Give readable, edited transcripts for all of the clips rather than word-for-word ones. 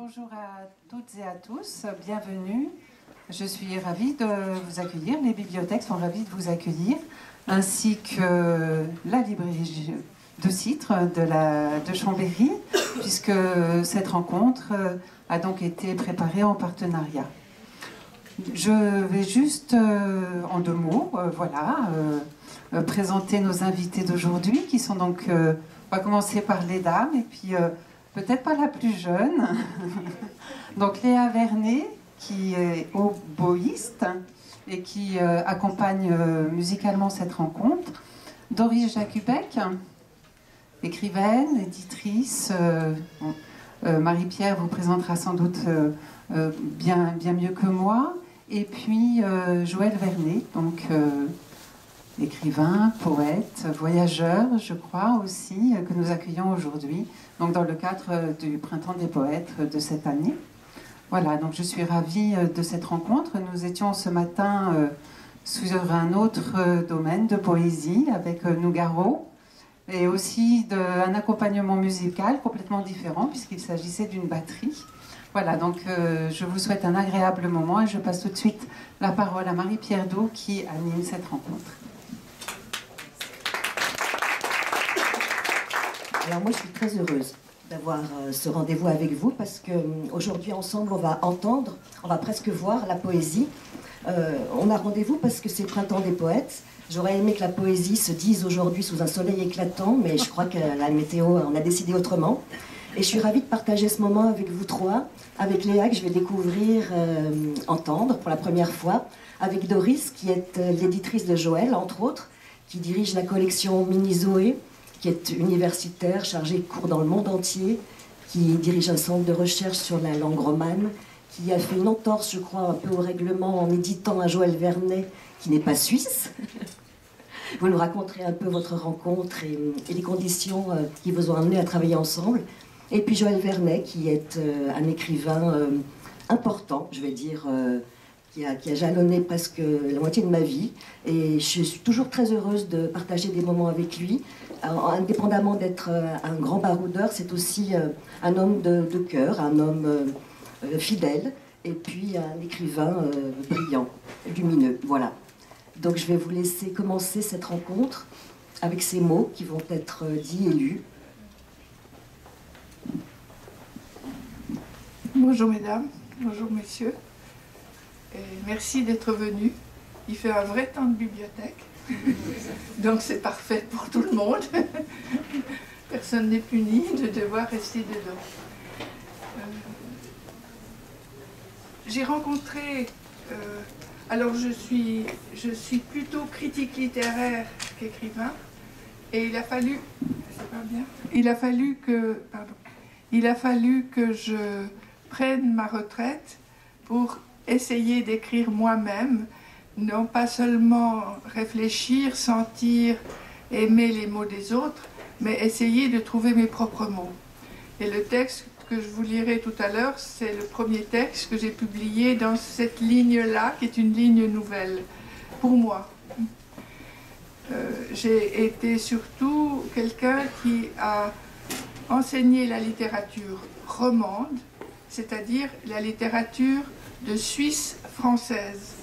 Bonjour à toutes et à tous, bienvenue. Je suis ravie de vous accueillir, les bibliothèques sont ravies de vous accueillir, ainsi que la librairie de Citre de Chambéry, puisque cette rencontre a donc été préparée en partenariat. Je vais juste, en deux mots, présenter nos invités d'aujourd'hui, qui sont donc, on va commencer par les dames, et puis peut-être pas la plus jeune, donc Léa Vernet, qui est oboïste et qui accompagne musicalement cette rencontre. Doris Jacubek, écrivaine, éditrice. Marie-Pierre vous présentera sans doute bien mieux que moi. Et puis Joël Vernet, donc écrivain, poète, voyageur, je crois aussi, que nous accueillons aujourd'hui, donc dans le cadre du Printemps des poètes de cette année. Voilà, donc je suis ravie de cette rencontre. Nous étions ce matin sur un autre domaine de poésie avec Nougaro, et aussi d'un accompagnement musical complètement différent puisqu'il s'agissait d'une batterie. Voilà, donc je vous souhaite un agréable moment et je passe tout de suite la parole à Marie-Pierre Doux qui anime cette rencontre. Alors moi je suis très heureuse d'avoir ce rendez-vous avec vous parce qu'aujourd'hui ensemble on va presque voir la poésie. On a rendez-vous parce que c'est le Printemps des poètes. J'aurais aimé que la poésie se dise aujourd'hui sous un soleil éclatant, mais je crois que la météo, on a décidé autrement. Et je suis ravie de partager ce moment avec vous trois, avec Léa que je vais découvrir, entendre pour la première fois, avec Doris qui est l'éditrice de Joël, entre autres, qui dirige la collection Mini Zoé, qui est universitaire, chargée de cours dans le monde entier, qui dirige un centre de recherche sur la langue romane, qui a fait une entorse, je crois, un peu au règlement en éditant un Joël Vernet qui n'est pas suisse. Vous nous raconterez un peu votre rencontre et les conditions qui vous ont amené à travailler ensemble. Et puis Joël Vernet, qui est un écrivain important, je vais dire, qui a jalonné presque la moitié de ma vie. Et je suis toujours très heureuse de partager des moments avec lui. Alors, indépendamment d'être un grand baroudeur, c'est aussi un homme de cœur, un homme fidèle, et puis un écrivain brillant, lumineux, voilà. Donc je vais vous laisser commencer cette rencontre avec ces mots qui vont être dits et lus. Bonjour mesdames, bonjour messieurs, et merci d'être venus. Il fait un vrai temps de bibliothèque, donc c'est parfait pour tout le monde. Personne n'est puni de devoir rester dedans. J'ai rencontré, alors je suis plutôt critique littéraire qu'écrivain, et il a fallu que je prenne ma retraite pour essayer d'écrire moi-même, non pas seulement réfléchir, sentir, aimer les mots des autres, mais essayer de trouver mes propres mots. Et le texte que je vous lirai tout à l'heure, c'est le premier texte que j'ai publié dans cette ligne-là, qui est une ligne nouvelle, pour moi. J'ai été surtout quelqu'un qui a enseigné la littérature romande, c'est-à-dire la littérature de Suisse française,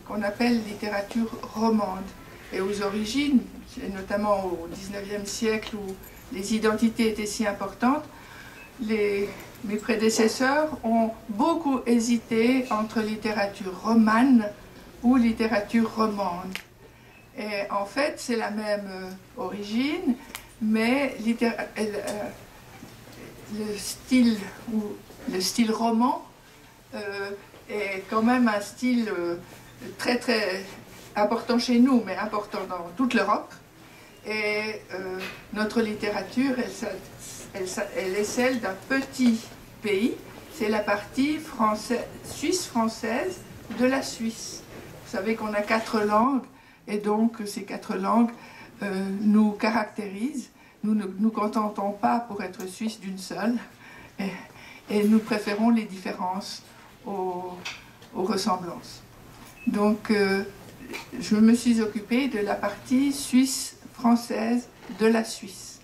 qu'on appelle littérature romande. Et aux origines, notamment au XIXe siècle où les identités étaient si importantes, mes prédécesseurs ont beaucoup hésité entre littérature romane ou littérature romande. Et en fait, c'est la même origine, mais le style roman est quand même un style très très important chez nous, mais important dans toute l'Europe. Et notre littérature, elle est celle d'un petit pays. C'est la partie suisse-française de la Suisse. Vous savez qu'on a 4 langues, et donc ces 4 langues nous caractérisent. Nous ne nous contentons pas pour être suisses d'une seule, et nous préférons les différences aux ressemblances. Donc je me suis occupée de la partie suisse-française de la Suisse.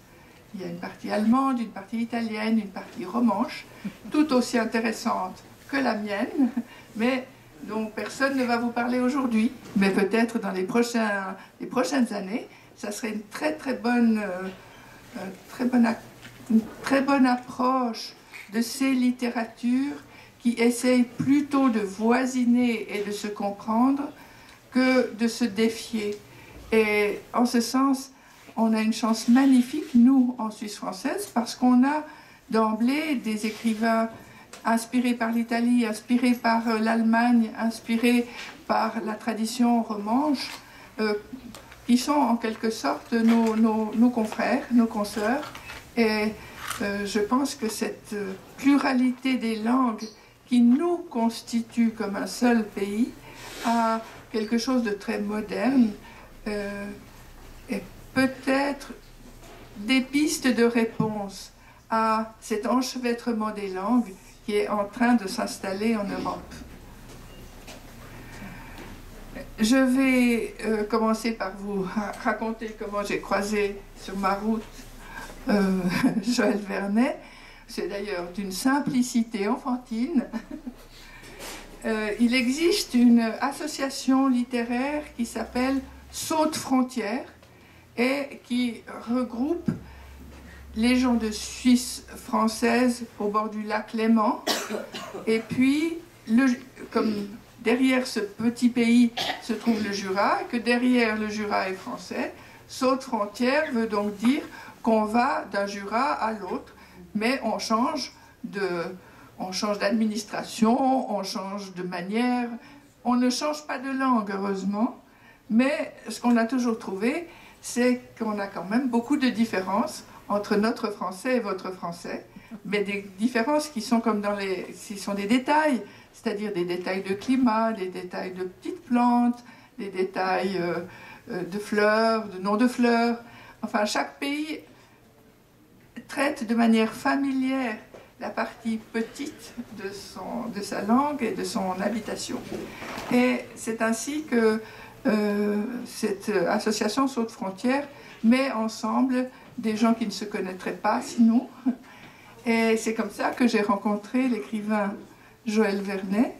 Il y a une partie allemande, une partie italienne, une partie romanche, tout aussi intéressante que la mienne, mais dont personne ne va vous parler aujourd'hui. Mais peut-être dans les prochaines années, ça serait une très bonne approche de ces littératures qui essayent plutôt de voisiner et de se comprendre que de se défier. Et en ce sens, on a une chance magnifique, nous, en Suisse française, parce qu'on a d'emblée des écrivains inspirés par l'Italie, inspirés par l'Allemagne, inspirés par la tradition romanche, qui sont en quelque sorte nos confrères, nos consoeurs. Et je pense que cette pluralité des langues qui nous constitue comme un seul pays a quelque chose de très moderne et peut-être des pistes de réponse à cet enchevêtrement des langues qui est en train de s'installer en Europe. Je vais commencer par vous raconter comment j'ai croisé sur ma route Joël Vernet. C'est d'ailleurs d'une simplicité enfantine. Il existe une association littéraire qui s'appelle Saute Frontières et qui regroupe les gens de Suisse française au bord du lac Léman. Et puis, comme derrière ce petit pays se trouve le Jura, que derrière le Jura est français, Saute Frontières veut donc dire qu'on va d'un Jura à l'autre, mais on change d'administration, on change de manière, on ne change pas de langue, heureusement, mais ce qu'on a toujours trouvé, c'est qu'on a quand même beaucoup de différences entre notre français et votre français, mais des différences qui sont comme qui sont des détails, c'est-à-dire des détails de climat, des détails de petites plantes, des détails de fleurs, de noms de fleurs. Enfin, chaque pays traite de manière familière la partie petite de sa langue et de son habitation. Et c'est ainsi que cette association Saute Frontières met ensemble des gens qui ne se connaîtraient pas sinon. Et c'est comme ça que j'ai rencontré l'écrivain Joël Vernet,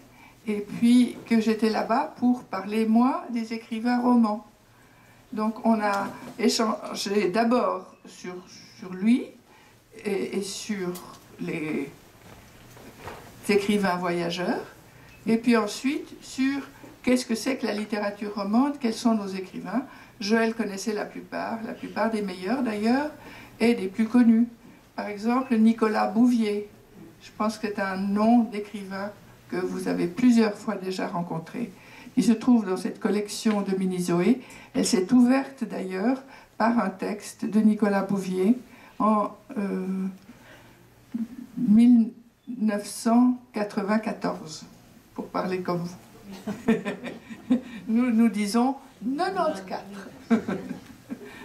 et puis que j'étais là-bas pour parler, moi, des écrivains romans. Donc on a échangé d'abord sur lui et sur les écrivains voyageurs, et puis ensuite sur qu'est-ce que c'est que la littérature romande, quels sont nos écrivains. Joël connaissait la plupart des meilleurs d'ailleurs, et des plus connus. Par exemple, Nicolas Bouvier. Je pense que c'est un nom d'écrivain que vous avez plusieurs fois déjà rencontré. Il se trouve dans cette collection de Minizoé. Elle s'est ouverte d'ailleurs par un texte de Nicolas Bouvier en 1994, pour parler comme vous. Nous disons 94.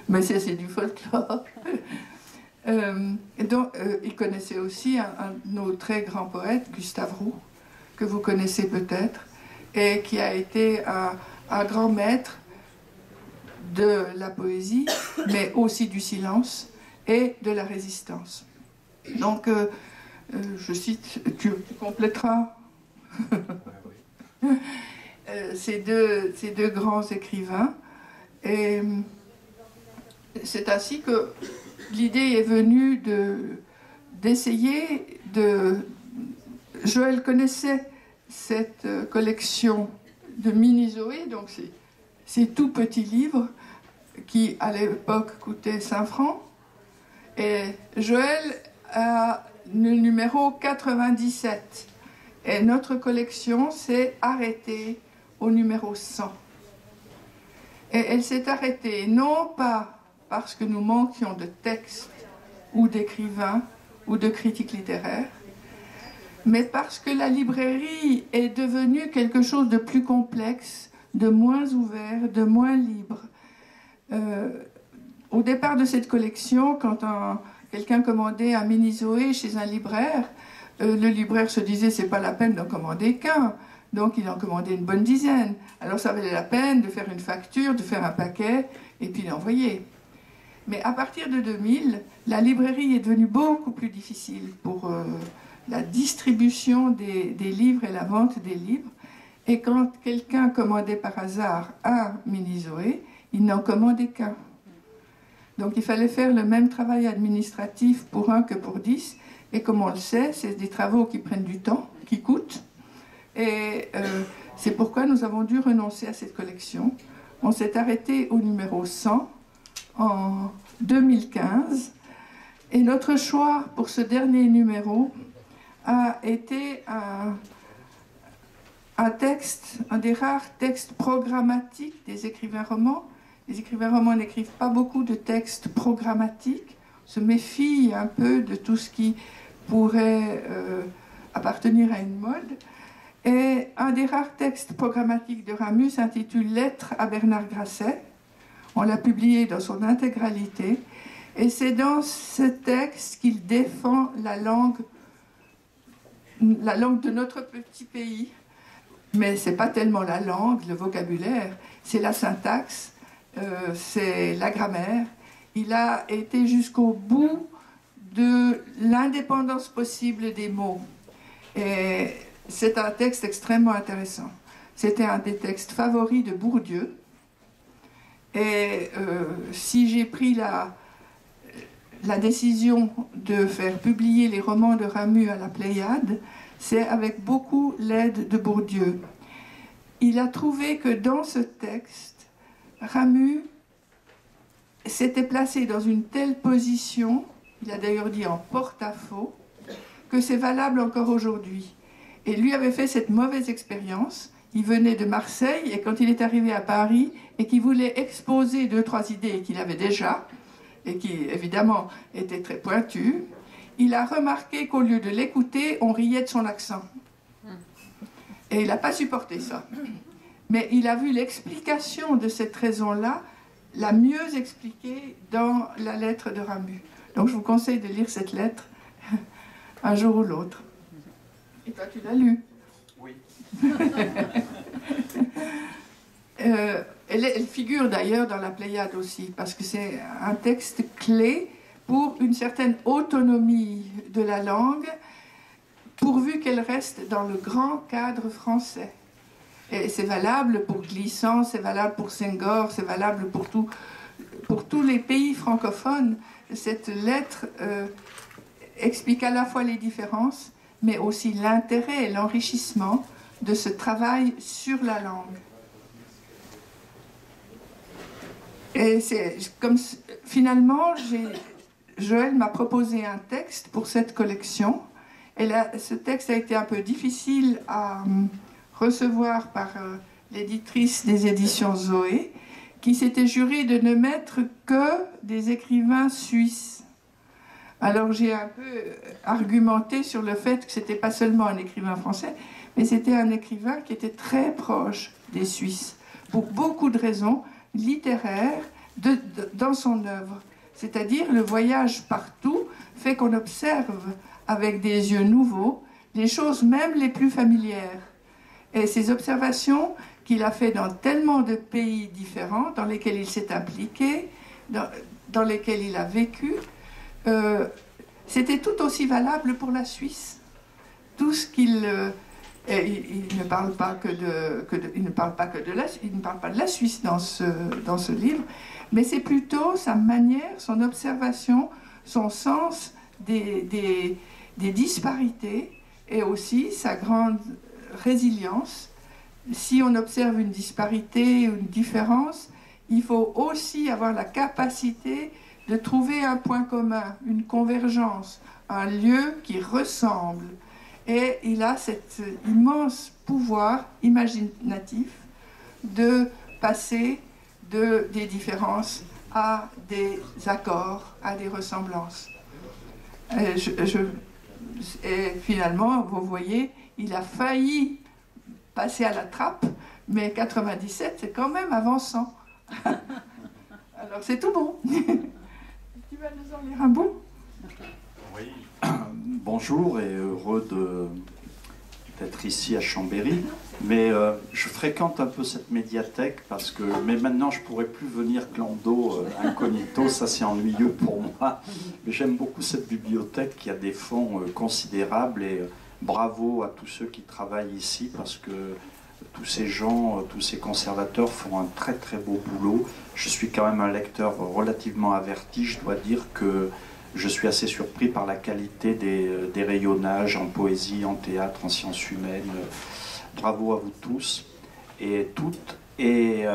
Mais c'est du folklore. Il connaissait aussi un de nos très grands poètes, Gustave Roux, que vous connaissez peut-être, et qui a été un grand maître de la poésie, mais aussi du silence et de la résistance. Donc, je cite, tu compléteras ces deux grands écrivains. Et c'est ainsi que l'idée est venue d'essayer de... Joël connaissait cette collection de Minizoé, donc ces tout petits livres qui, à l'époque, coûtaient 5 francs. Et Joël a le numéro 97. Et notre collection s'est arrêtée au numéro 100. Et elle s'est arrêtée non pas parce que nous manquions de textes ou d'écrivains ou de critiques littéraires, mais parce que la librairie est devenue quelque chose de plus complexe, de moins ouvert, de moins libre. Au départ de cette collection, quand quelqu'un commandait un Minizoé chez un libraire, le libraire se disait c'est pas la peine d'en commander qu'un, donc il en commandait une bonne dizaine. Alors ça valait la peine de faire une facture, de faire un paquet et puis l'envoyer. Mais à partir de 2000, la librairie est devenue beaucoup plus difficile pour la distribution des livres et la vente des livres. Et quand quelqu'un commandait par hasard un mini-Zoé, il n'en commandait qu'un. Donc il fallait faire le même travail administratif pour un que pour 10. Et comme on le sait, c'est des travaux qui prennent du temps, qui coûtent. Et c'est pourquoi nous avons dû renoncer à cette collection. On s'est arrêté au numéro 100 en 2015. Et notre choix pour ce dernier numéro a été un texte, un des rares textes programmatiques des écrivains romans. Les écrivains romans n'écrivent pas beaucoup de textes programmatiques, se méfient un peu de tout ce qui pourrait appartenir à une mode. Et un des rares textes programmatiques de Ramus s'intitule « Lettre à Bernard Grasset ». On l'a publié dans son intégralité. Et c'est dans ce texte qu'il défend la langue de notre petit pays. Mais ce n'est pas tellement la langue, le vocabulaire, c'est la syntaxe, c'est la grammaire. Il a été jusqu'au bout de l'indépendance possible des mots. Et c'est un texte extrêmement intéressant. C'était un des textes favoris de Bourdieu. Et si j'ai pris la décision de faire publier les romans de Ramus à la Pléiade, c'est avec beaucoup l'aide de Bourdieu. Il a trouvé que dans ce texte, Ramus s'était placé dans une telle position, il a d'ailleurs dit en porte-à-faux, que c'est valable encore aujourd'hui. Et lui avait fait cette mauvaise expérience. Il venait de Marseille et quand il est arrivé à Paris et qu'il voulait exposer 2-3 idées qu'il avait déjà, et qui évidemment étaient très pointues, il a remarqué qu'au lieu de l'écouter, on riait de son accent. Et il n'a pas supporté ça. Mais il a vu l'explication de cette raison-là, la mieux expliquée dans la lettre de Ramus. Donc je vous conseille de lire cette lettre un jour ou l'autre. Et toi, tu l'as lu? Oui. Elle figure d'ailleurs dans la Pléiade aussi, parce que c'est un texte clé pour une certaine autonomie de la langue, pourvu qu'elle reste dans le grand cadre français. Et c'est valable pour Glissant, c'est valable pour Senghor, c'est valable pour tous les pays francophones. Cette lettre explique à la fois les différences, mais aussi l'intérêt et l'enrichissement de ce travail sur la langue. Et c'est comme finalement, Joël m'a proposé un texte pour cette collection. Et là, ce texte a été un peu difficile à recevoir par l'éditrice des éditions Zoé, qui s'était jurée de ne mettre que des écrivains suisses. Alors j'ai un peu argumenté sur le fait que ce n'était pas seulement un écrivain français, mais c'était un écrivain qui était très proche des Suisses, pour beaucoup de raisons littéraires dans son œuvre. C'est-à-dire le voyage partout fait qu'on observe avec des yeux nouveaux les choses même les plus familières. Et ces observations qu'il a fait dans tellement de pays différents, dans lesquels il s'est impliqué, dans lesquels il a vécu, c'était tout aussi valable pour la Suisse. Tout ce qu'il... il ne parle pas il ne parle pas de la Suisse dans ce livre, mais c'est plutôt sa manière, son observation, son sens des disparités et aussi sa grande résilience. Si on observe une disparité ou une différence, il faut aussi avoir la capacité de trouver un point commun, une convergence, un lieu qui ressemble. Et il a cet immense pouvoir imaginatif de passer des différences à des accords, à des ressemblances. Et finalement, vous voyez, il a failli passer à la trappe, mais 97, c'est quand même avançant. Alors c'est tout bon. Tu vas nous en lire un bout? Oui. Bonjour et heureux d'être ici à Chambéry, mais je fréquente un peu cette médiathèque parce que, mais maintenant je pourrais plus venir clando incognito, ça c'est ennuyeux pour moi. Mais j'aime beaucoup cette bibliothèque qui a des fonds considérables et bravo à tous ceux qui travaillent ici parce que tous ces gens, tous ces conservateurs font un très très beau boulot. Je suis quand même un lecteur relativement averti, je dois dire que je suis assez surpris par la qualité des rayonnages en poésie, en théâtre, en sciences humaines. Bravo à vous tous et toutes. Et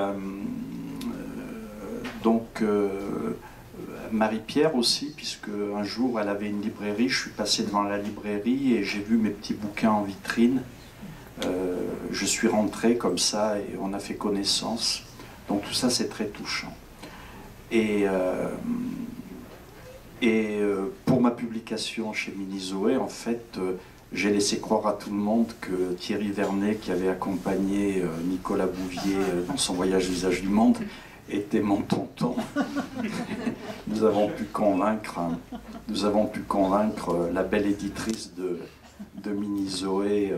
donc Marie-Pierre aussi, puisque un jour elle avait une librairie, je suis passé devant la librairie et j'ai vu mes petits bouquins en vitrine. Je suis rentré comme ça et on a fait connaissance. Donc tout ça c'est très touchant. Et pour ma publication chez Minizoé, en fait, j'ai laissé croire à tout le monde que Thierry Vernet, qui avait accompagné Nicolas Bouvier dans son voyage Visage du Monde, était mon tonton. Nous avons pu convaincre la belle éditrice de Minizoé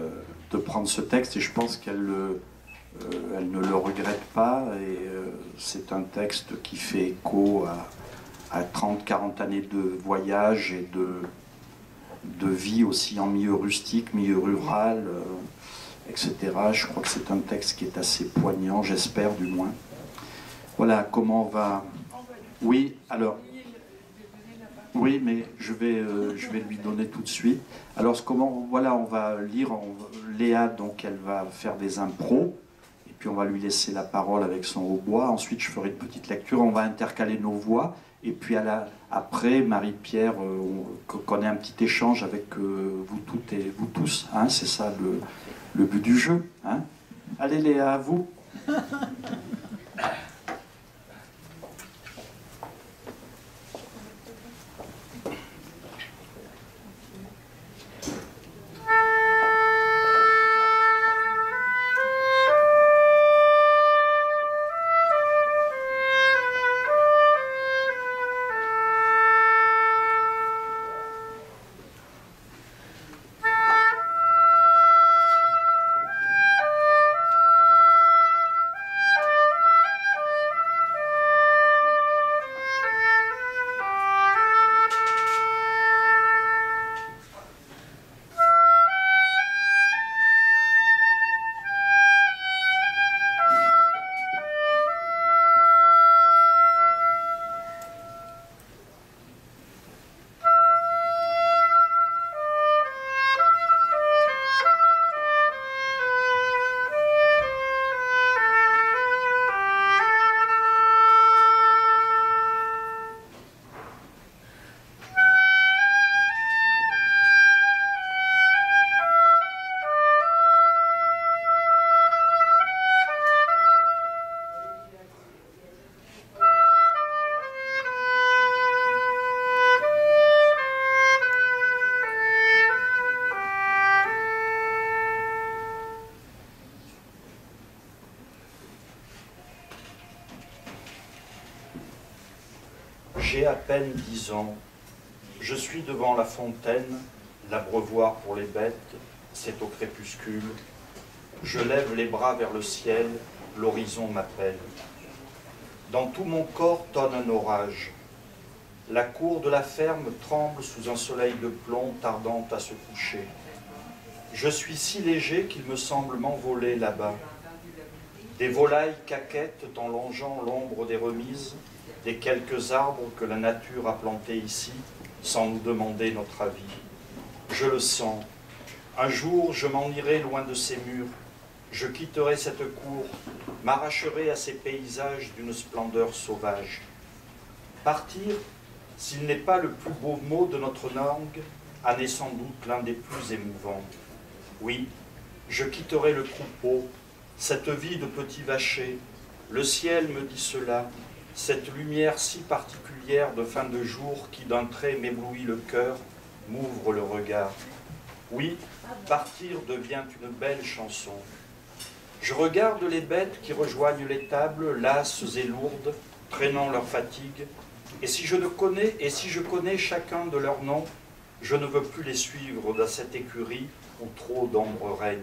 de prendre ce texte, et je pense qu'elle ne le regrette pas. Et c'est un texte qui fait écho à 30-40 années de voyage et de vie aussi en milieu rustique, milieu rural, etc. Je crois que c'est un texte qui est assez poignant, j'espère du moins. Voilà comment on va... Oui, alors... Oui, mais je vais lui donner tout de suite. Alors, voilà, on va lire, Léa, donc elle va faire des impros, et puis on va lui laisser la parole avec son hautbois. Ensuite, je ferai une petite lecture, on va intercaler nos voix. Et puis après, Marie-Pierre, qu'on ait un petit échange avec vous toutes et vous tous. Hein, c'est ça le but du jeu. Hein. Allez Léa, à vous. J'ai à peine 10 ans, je suis devant la fontaine, l'abreuvoir pour les bêtes, c'est au crépuscule. Je lève les bras vers le ciel, l'horizon m'appelle. Dans tout mon corps tonne un orage. La cour de la ferme tremble sous un soleil de plomb tardant à se coucher. Je suis si léger qu'il me semble m'envoler là-bas. Des volailles caquettent en longeant l'ombre des remises, des quelques arbres que la nature a plantés ici, sans nous demander notre avis. Je le sens. Un jour, je m'en irai loin de ces murs. Je quitterai cette cour, m'arracherai à ces paysages d'une splendeur sauvage. Partir, s'il n'est pas le plus beau mot de notre langue, en est sans doute l'un des plus émouvants. Oui, je quitterai le troupeau, cette vie de petit vacher. Le ciel me dit cela, cette lumière si particulière de fin de jour qui d'un trait m'éblouit le cœur, m'ouvre le regard. Oui, partir devient une belle chanson. Je regarde les bêtes qui rejoignent l'étable, lasses et lourdes, traînant leur fatigue, et si je connais chacun de leurs noms, je ne veux plus les suivre dans cette écurie où trop d'ombre règne.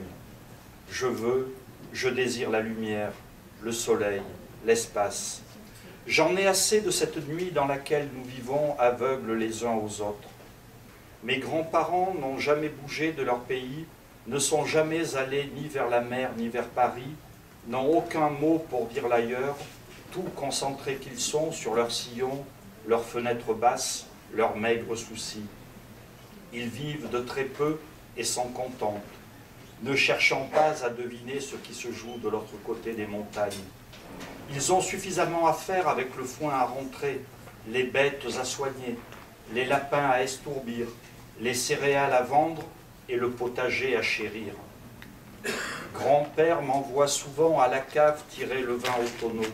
Je veux, je désire la lumière, le soleil, l'espace. J'en ai assez de cette nuit dans laquelle nous vivons aveugles les uns aux autres. Mes grands-parents n'ont jamais bougé de leur pays, ne sont jamais allés ni vers la mer ni vers Paris, n'ont aucun mot pour dire l'ailleurs, tout concentrés qu'ils sont sur leur sillon, leurs fenêtres basses, leurs maigres soucis. Ils vivent de très peu et s'en contentent, ne cherchant pas à deviner ce qui se joue de l'autre côté des montagnes. Ils ont suffisamment à faire avec le foin à rentrer, les bêtes à soigner, les lapins à estourbir, les céréales à vendre et le potager à chérir. Grand-père m'envoie souvent à la cave tirer le vin au tonneau.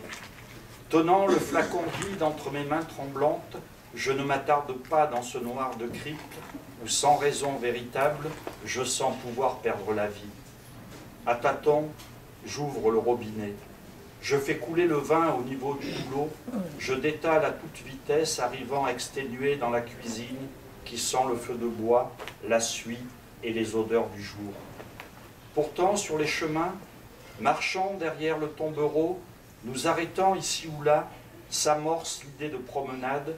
Tenant le flacon vide entre mes mains tremblantes, je ne m'attarde pas dans ce noir de crypte où, sans raison véritable, je sens pouvoir perdre la vie. À tâtons, j'ouvre le robinet. Je fais couler le vin au niveau du goulot, je détale à toute vitesse, arrivant exténué dans la cuisine qui sent le feu de bois, la suie et les odeurs du jour. Pourtant, sur les chemins, marchant derrière le tombereau, nous arrêtant ici ou là, s'amorce l'idée de promenade,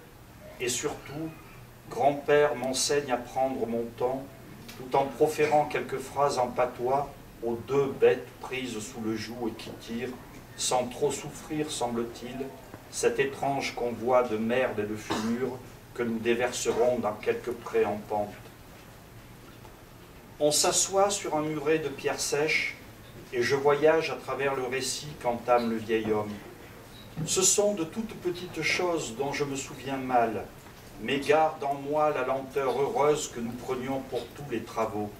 et surtout, grand-père m'enseigne à prendre mon temps, tout en proférant quelques phrases en patois aux deux bêtes prises sous le joug et qui tirent, sans trop souffrir, semble-t-il, cet étrange convoi de merde et de fumure que nous déverserons dans quelques prés en pente. On s'assoit sur un muret de pierres sèches et je voyage à travers le récit qu'entame le vieil homme. Ce sont de toutes petites choses dont je me souviens mal, mais garde en moi la lenteur heureuse que nous prenions pour tous les travaux.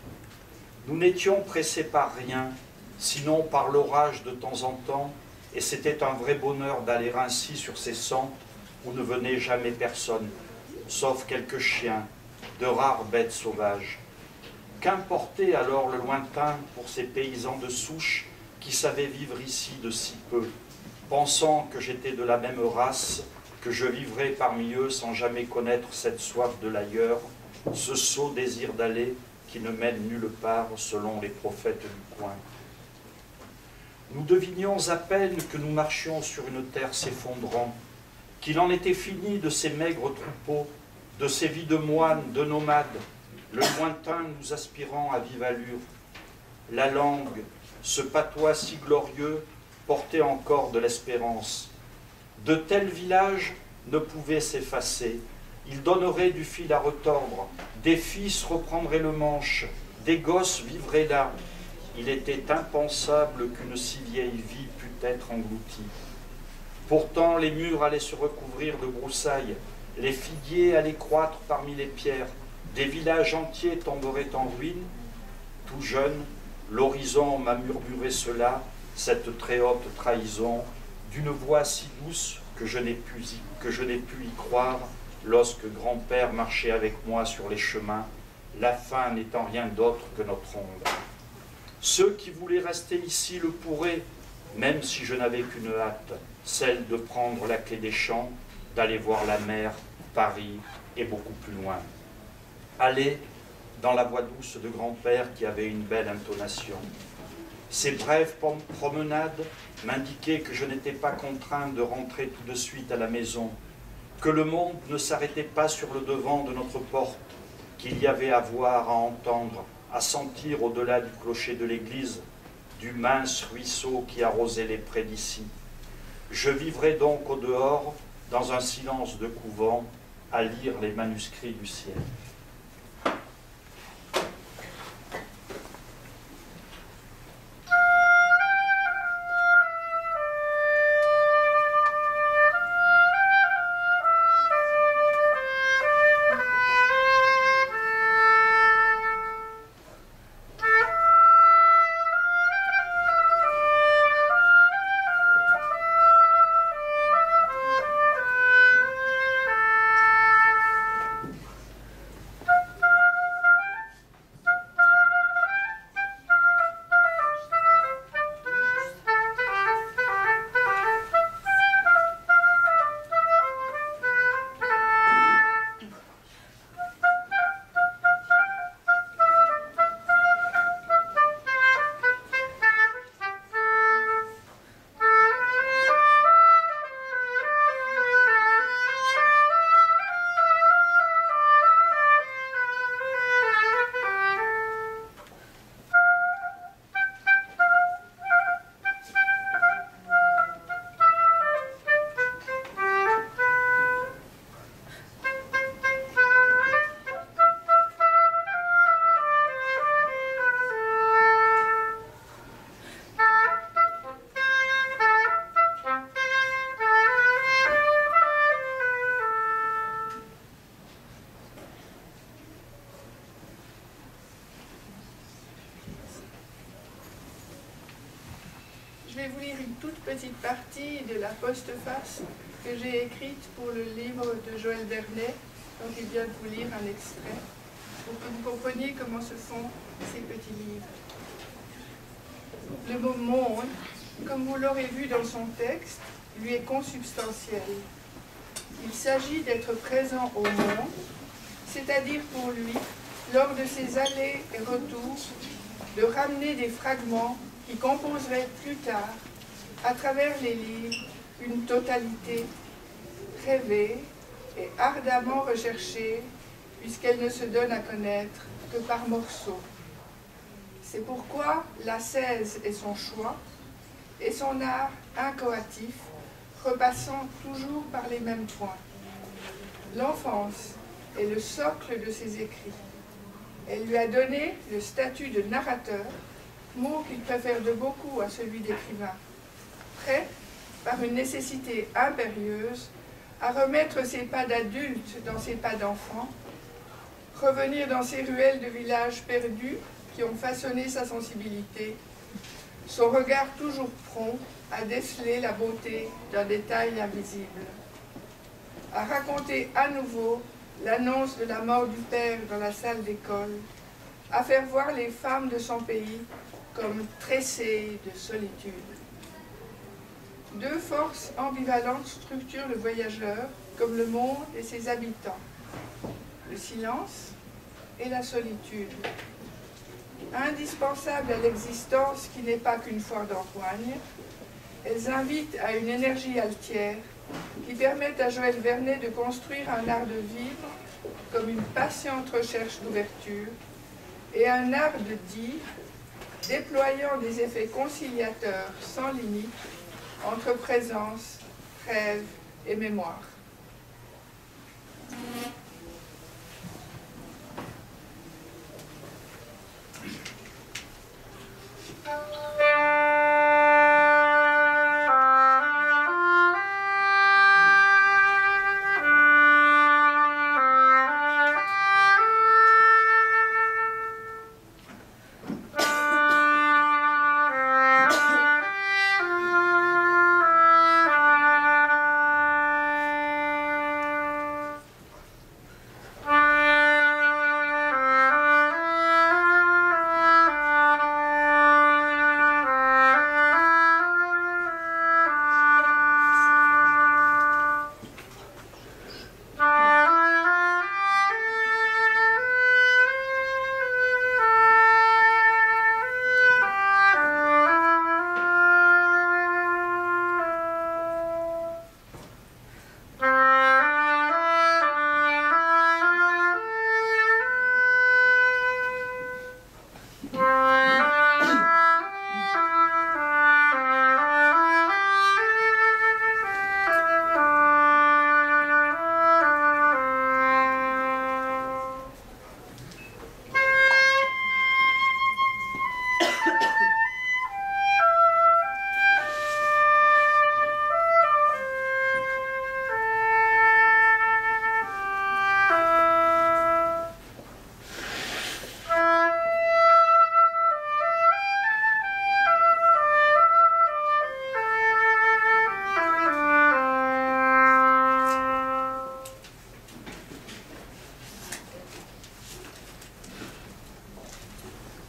Nous n'étions pressés par rien, sinon par l'orage de temps en temps, et c'était un vrai bonheur d'aller ainsi sur ces sentes où ne venait jamais personne, sauf quelques chiens, de rares bêtes sauvages. Qu'importait alors le lointain pour ces paysans de souche qui savaient vivre ici de si peu, pensant que j'étais de la même race, que je vivrais parmi eux sans jamais connaître cette soif de l'ailleurs, ce sot désir d'aller qui ne mène nulle part selon les prophètes du coin. Nous devinions à peine que nous marchions sur une terre s'effondrant, qu'il en était fini de ces maigres troupeaux, de ces vies de moines, de nomades, le lointain nous aspirant à vive allure. La langue, ce patois si glorieux, portait encore de l'espérance. De tels villages ne pouvaient s'effacer. Ils donneraient du fil à retordre, des fils reprendraient le manche, des gosses vivraient là. Il était impensable qu'une si vieille vie pût être engloutie. Pourtant, les murs allaient se recouvrir de broussailles, les figuiers allaient croître parmi les pierres, des villages entiers tomberaient en ruine. Tout jeune, l'horizon m'a murmuré cela, cette très haute trahison, d'une voix si douce que je n'ai pu y croire lorsque grand-père marchait avec moi sur les chemins, la fin n'étant rien d'autre que notre ombre. Ceux qui voulaient rester ici le pourraient, même si je n'avais qu'une hâte, celle de prendre la clé des champs, d'aller voir la mer, Paris et beaucoup plus loin. Aller dans la voix douce de grand-père qui avait une belle intonation. Ces brèves promenades m'indiquaient que je n'étais pas contraint de rentrer tout de suite à la maison, que le monde ne s'arrêtait pas sur le devant de notre porte, qu'il y avait à voir, à entendre, à sentir au-delà du clocher de l'église, du mince ruisseau qui arrosait les prés d'ici. Je vivrais donc au dehors, dans un silence de couvent, à lire les manuscrits du ciel. Je vais vous lire une toute petite partie de la postface que j'ai écrite pour le livre de Joël Vernet, dont il vient de vous lire un extrait, pour que vous compreniez comment se font ces petits livres. Le mot « monde », comme vous l'aurez vu dans son texte, lui est consubstantiel. Il s'agit d'être présent au monde, c'est-à-dire pour lui, lors de ses allers et retours, de ramener des fragments qui composeraient plus tard, à travers les livres, une totalité rêvée et ardemment recherchée, puisqu'elle ne se donne à connaître que par morceaux. C'est pourquoi l'ascèse est son choix, et son art incoatif, repassant toujours par les mêmes points. L'enfance est le socle de ses écrits. Elle lui a donné le statut de narrateur, mot qu'il préfère de beaucoup à celui d'écrivain, prêt, par une nécessité impérieuse, à remettre ses pas d'adulte dans ses pas d'enfant, revenir dans ces ruelles de villages perdus qui ont façonné sa sensibilité, son regard toujours prompt à déceler la beauté d'un détail invisible, à raconter à nouveau l'annonce de la mort du père dans la salle d'école, à faire voir les femmes de son pays comme tressées de solitude. Deux forces ambivalentes structurent le voyageur comme le monde et ses habitants, le silence et la solitude. Indispensables à l'existence qui n'est pas qu'une foire d'empoigne, elles invitent à une énergie altière qui permet à Joël Vernet de construire un art de vivre comme une patiente recherche d'ouverture et un art de dire, déployant des effets conciliateurs sans limite entre présence, rêve et mémoire.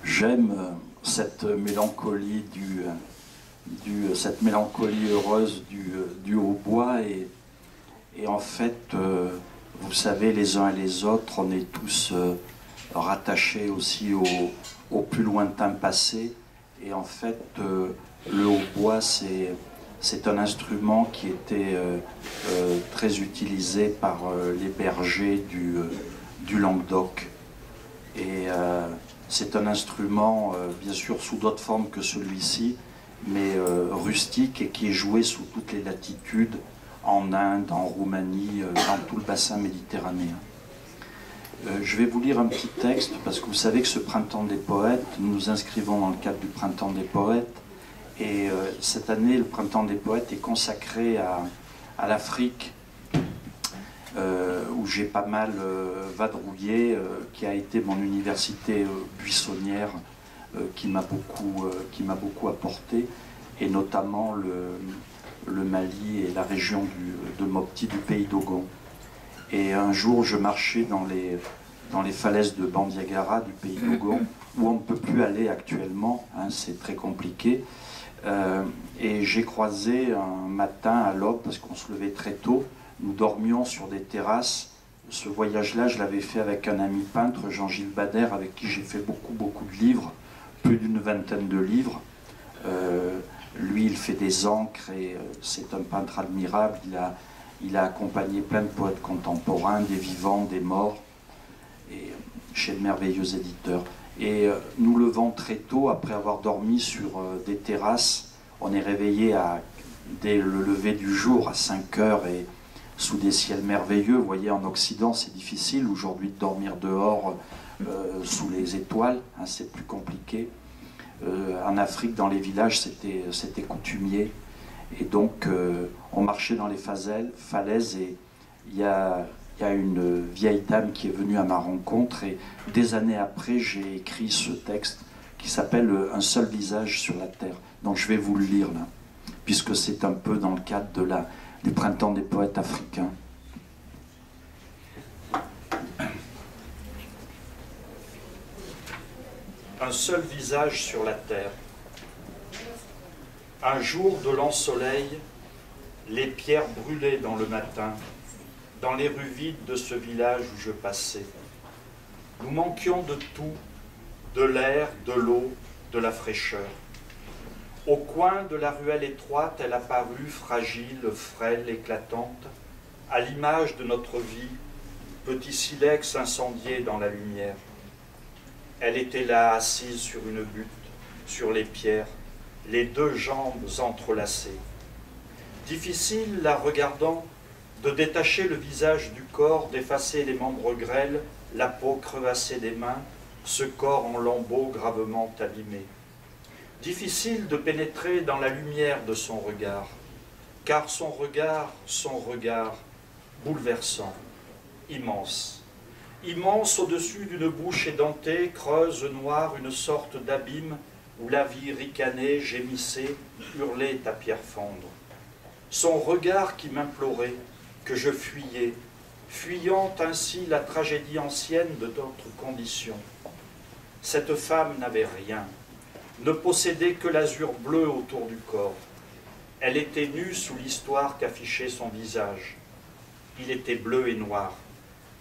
J'aime cette mélancolie cette mélancolie heureuse du hautbois et en fait, vous savez, les uns et les autres, on est tous rattachés aussi au plus lointain passé. Et en fait, le hautbois, c'est un instrument qui était très utilisé par les bergers du Languedoc. Et c'est un instrument, bien sûr, sous d'autres formes que celui-ci, mais rustique et qui est joué sous toutes les latitudes, en Inde, en Roumanie, dans tout le bassin méditerranéen. Je vais vous lire un petit texte, parce que vous savez que ce Printemps des poètes, nous nous inscrivons dans le cadre du Printemps des poètes, et cette année, le Printemps des poètes est consacré à l'Afrique, où j'ai pas mal vadrouillé, qui a été mon université buissonnière, qui m'a beaucoup apporté. et notamment le Mali et la région de Mopti du pays d'Ogon. Et un jour, je marchais dans les falaises de Bandiagara du pays d'Ogon, où on ne peut plus aller actuellement, hein, c'est très compliqué. Et j'ai croisé un matin à l'aube, parce qu'on se levait très tôt, nous dormions sur des terrasses. Ce voyage-là, je l'avais fait avec un ami peintre, Jean-Gilles Bader, avec qui j'ai fait beaucoup de livres, plus d'une vingtaine de livres. Lui, il fait des encres et c'est un peintre admirable. Il a accompagné plein de poètes contemporains, des vivants, des morts, et chez de merveilleux éditeurs. Et nous levant très tôt, après avoir dormi sur des terrasses, on est réveillé dès le lever du jour à 5 heures et sous des ciels merveilleux. Vous voyez, en Occident, c'est difficile aujourd'hui de dormir dehors sous les étoiles, hein, c'est plus compliqué. En Afrique, dans les villages, c'était coutumier. Et donc, on marchait dans les falaises et il y a une vieille dame qui est venue à ma rencontre et des années après, j'ai écrit ce texte qui s'appelle « Un seul visage sur la terre ». Donc je vais vous le lire là, puisque c'est un peu dans le cadre du printemps des poètes africains. Un seul visage sur la terre. Un jour de lent soleil, les pierres brûlaient dans le matin, dans les rues vides de ce village où je passais. Nous manquions de tout, de l'air, de l'eau, de la fraîcheur. Au coin de la ruelle étroite, elle apparut, fragile, frêle, éclatante, à l'image de notre vie, petit silex incendié dans la lumière. Elle était là, assise sur une butte, sur les pierres, les deux jambes entrelacées. Difficile, la regardant, de détacher le visage du corps, d'effacer les membres grêles, la peau crevassée des mains, ce corps en lambeaux gravement abîmé. Difficile de pénétrer dans la lumière de son regard, car son regard, bouleversant, immense. Immense au-dessus d'une bouche édentée, creuse, noire, une sorte d'abîme où la vie ricanait, gémissait, hurlait à pierre fendre. Son regard qui m'implorait, que je fuyais, fuyant ainsi la tragédie ancienne de notre condition. Cette femme n'avait rien, ne possédait que l'azur bleu autour du corps. Elle était nue sous l'histoire qu'affichait son visage. Il était bleu et noir,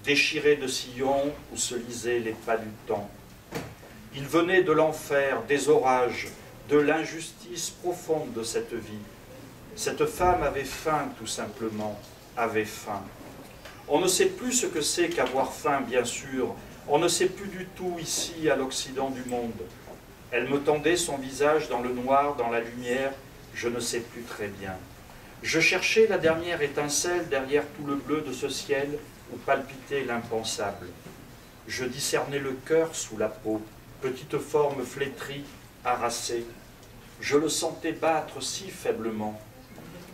déchiré de sillons où se lisaient les pas du temps. Il venait de l'enfer, des orages, de l'injustice profonde de cette vie. Cette femme avait faim, tout simplement, avait faim. On ne sait plus ce que c'est qu'avoir faim, bien sûr. On ne sait plus du tout ici, à l'Occident du monde. Elle me tendait son visage dans le noir, dans la lumière, je ne sais plus très bien. Je cherchais la dernière étincelle derrière tout le bleu de ce ciel où palpitait l'impensable. Je discernais le cœur sous la peau, petite forme flétrie, harassée. Je le sentais battre si faiblement.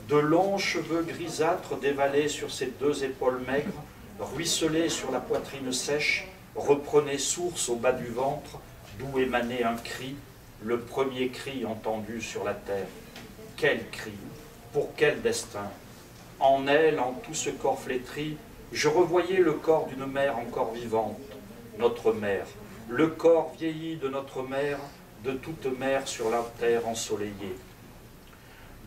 De longs cheveux grisâtres dévalaient sur ses deux épaules maigres, ruisselaient sur la poitrine sèche, reprenaient source au bas du ventre, d'où émanait un cri, le premier cri entendu sur la terre. Quel cri! Pour quel destin! En elle, en tout ce corps flétri, je revoyais le corps d'une mère encore vivante, notre mère, le corps vieilli de notre mère, de toute mère sur la terre ensoleillée.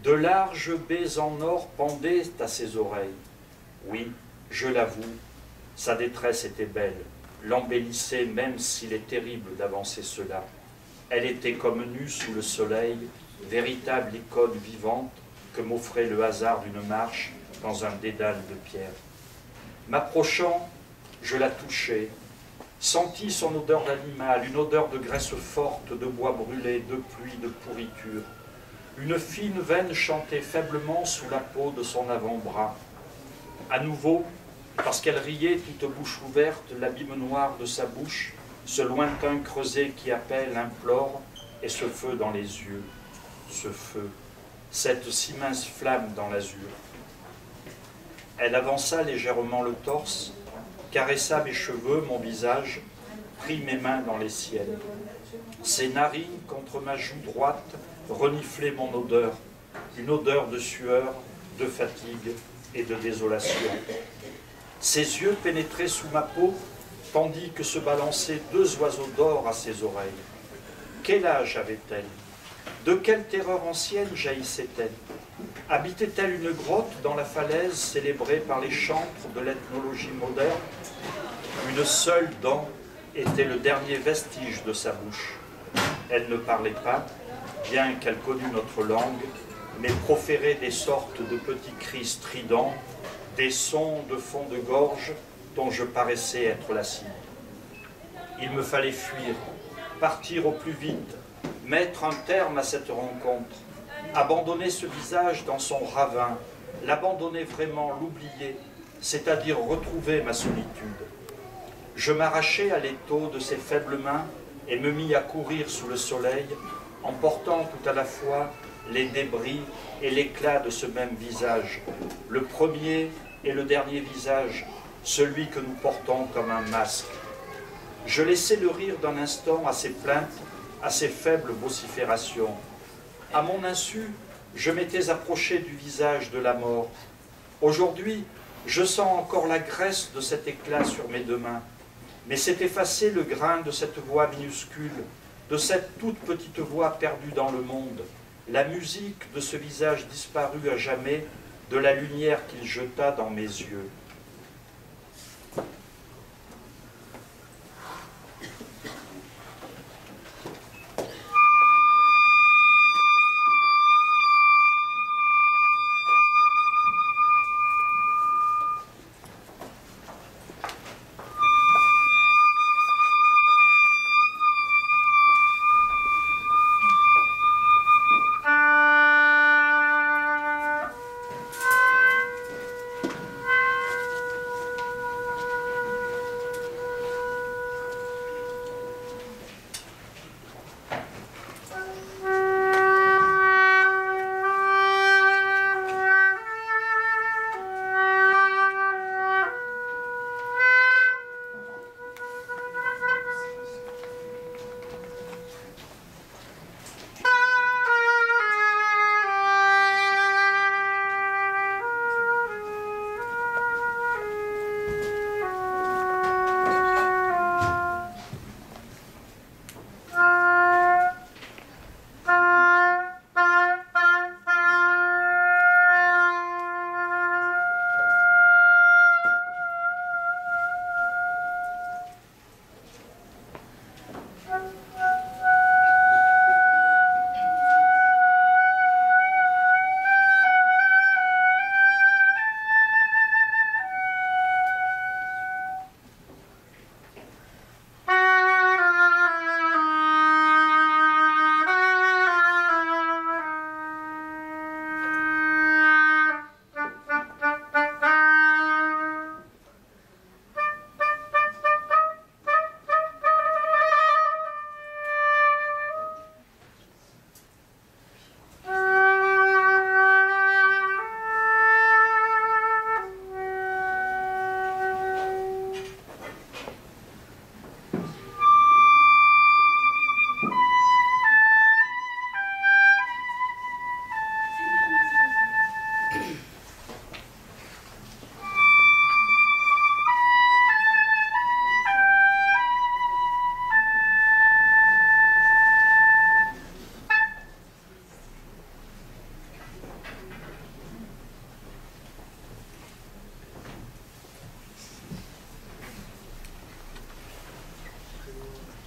De larges baies en or pendaient à ses oreilles. Oui, je l'avoue, sa détresse était belle, l'embellissait même s'il est terrible d'avancer cela. Elle était comme nue sous le soleil, véritable icône vivante que m'offrait le hasard d'une marche dans un dédale de pierre. M'approchant, je la touchai, sentis son odeur d'animal, une odeur de graisse forte, de bois brûlé, de pluie, de pourriture. Une fine veine chantait faiblement sous la peau de son avant-bras. À nouveau, parce qu'elle riait toute bouche ouverte, l'abîme noir de sa bouche, ce lointain creuset qui appelle, implore, et ce feu dans les yeux, ce feu, cette si mince flamme dans l'azur. Elle avança légèrement le torse, caressa mes cheveux, mon visage, prit mes mains dans les siennes. Ses narines contre ma joue droite renifler mon odeur, une odeur de sueur, de fatigue et de désolation. Ses yeux pénétraient sous ma peau, tandis que se balançaient deux oiseaux d'or à ses oreilles. Quel âge avait-elle? De quelle terreur ancienne jaillissait-elle? Habitait-elle une grotte dans la falaise célébrée par les chantres de l'ethnologie moderne? Une seule dent était le dernier vestige de sa bouche. Elle ne parlait pas, bien qu'elle connût notre langue, mais proférait des sortes de petits cris stridents, des sons de fond de gorge dont je paraissais être la cible. Il me fallait fuir, partir au plus vite, mettre un terme à cette rencontre, abandonner ce visage dans son ravin, l'abandonner vraiment, l'oublier, c'est-à-dire retrouver ma solitude. Je m'arrachai à l'étau de ses faibles mains et me mis à courir sous le soleil, en portant tout à la fois les débris et l'éclat de ce même visage, le premier et le dernier visage, celui que nous portons comme un masque. Je laissai le rire d'un instant à ses plaintes, à ses faibles vociférations. À mon insu, je m'étais approché du visage de la mort. Aujourd'hui, je sens encore la graisse de cet éclat sur mes deux mains, mais s'est effacé le grain de cette voix minuscule, de cette toute petite voix perdue dans le monde, la musique de ce visage disparu à jamais, de la lumière qu'il jeta dans mes yeux.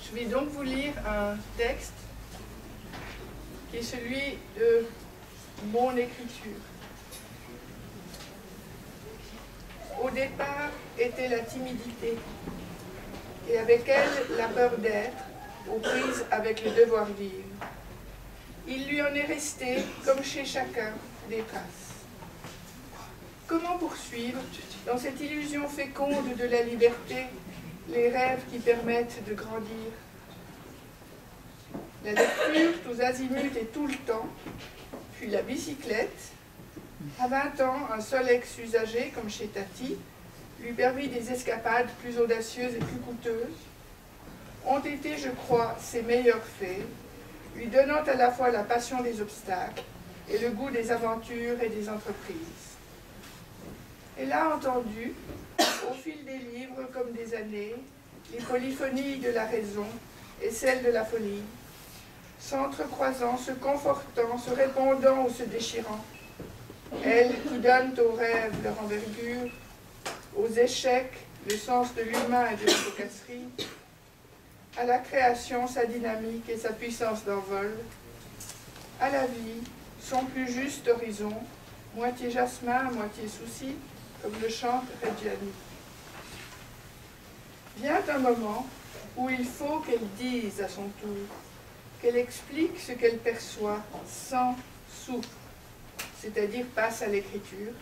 Je vais donc vous lire un texte qui est celui de mon écriture. Au départ était la timidité, et avec elle la peur d'être, aux prises avec le devoir vivre. Il lui en est resté, comme chez chacun, des traces. Comment poursuivre, dans cette illusion féconde de la liberté, les rêves qui permettent de grandir? La lecture tous azimuts et tout le temps, puis la bicyclette. À 20 ans, un seul ex-usager, comme chez Tati, lui permit des escapades plus audacieuses et plus coûteuses, ont été, je crois, ses meilleurs faits, lui donnant à la fois la passion des obstacles et le goût des aventures et des entreprises. Elle a entendu, au fil des livres comme des années, les polyphonies de la raison et celles de la folie, s'entrecroisant, se confortant, se répondant ou se déchirant. Elles qui donnent aux rêves leur envergure, aux échecs le sens de l'humain et de la cocasserie, à la création sa dynamique et sa puissance d'envol, à la vie son plus juste horizon, moitié jasmin, moitié souci, comme le chante Reggiani. Vient un moment où il faut qu'elle dise à son tour, qu'elle explique ce qu'elle perçoit, sent, souffre, c'est-à-dire passe à l'écriture,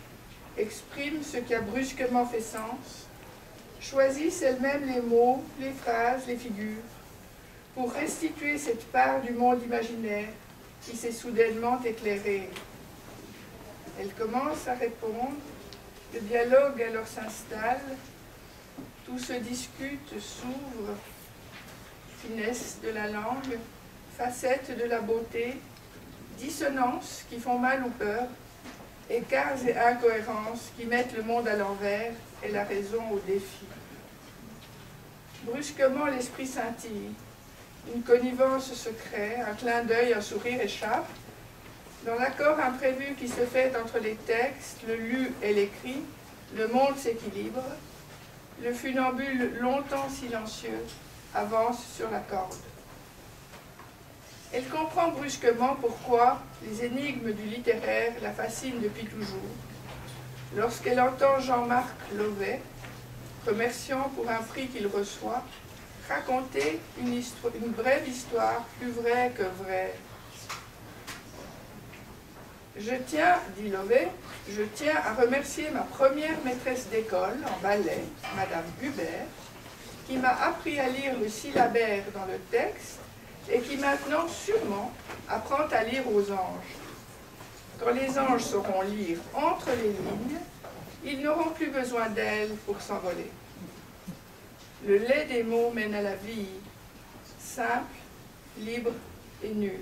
exprime ce qui a brusquement fait sens, choisisse elle-même les mots, les phrases, les figures, pour restituer cette part du monde imaginaire qui s'est soudainement éclairée. Elle commence à répondre, le dialogue alors s'installe, tout se discute, s'ouvre, finesse de la langue, facettes de la beauté, dissonances qui font mal ou peur, écarts et incohérences qui mettent le monde à l'envers et la raison au défi. Brusquement, l'esprit scintille. Une connivence se crée, un clin d'œil, un sourire échappe. Dans l'accord imprévu qui se fait entre les textes, le lu et l'écrit, le monde s'équilibre. Le funambule, longtemps silencieux, avance sur la corde. Elle comprend brusquement pourquoi les énigmes du littéraire la fascinent depuis toujours. Lorsqu'elle entend Jean-Marc Lovay, commerçant pour un prix qu'il reçoit, raconter une brève histoire plus vraie que vraie. Je tiens, dit Lovay, je tiens à remercier ma première maîtresse d'école en ballet, Madame Hubert, qui m'a appris à lire le syllabaire dans le texte et qui maintenant sûrement apprend à lire aux anges. Quand les anges sauront lire entre les lignes, ils n'auront plus besoin d'elle pour s'envoler. Le lait des mots mène à la vie, simple, libre et nul.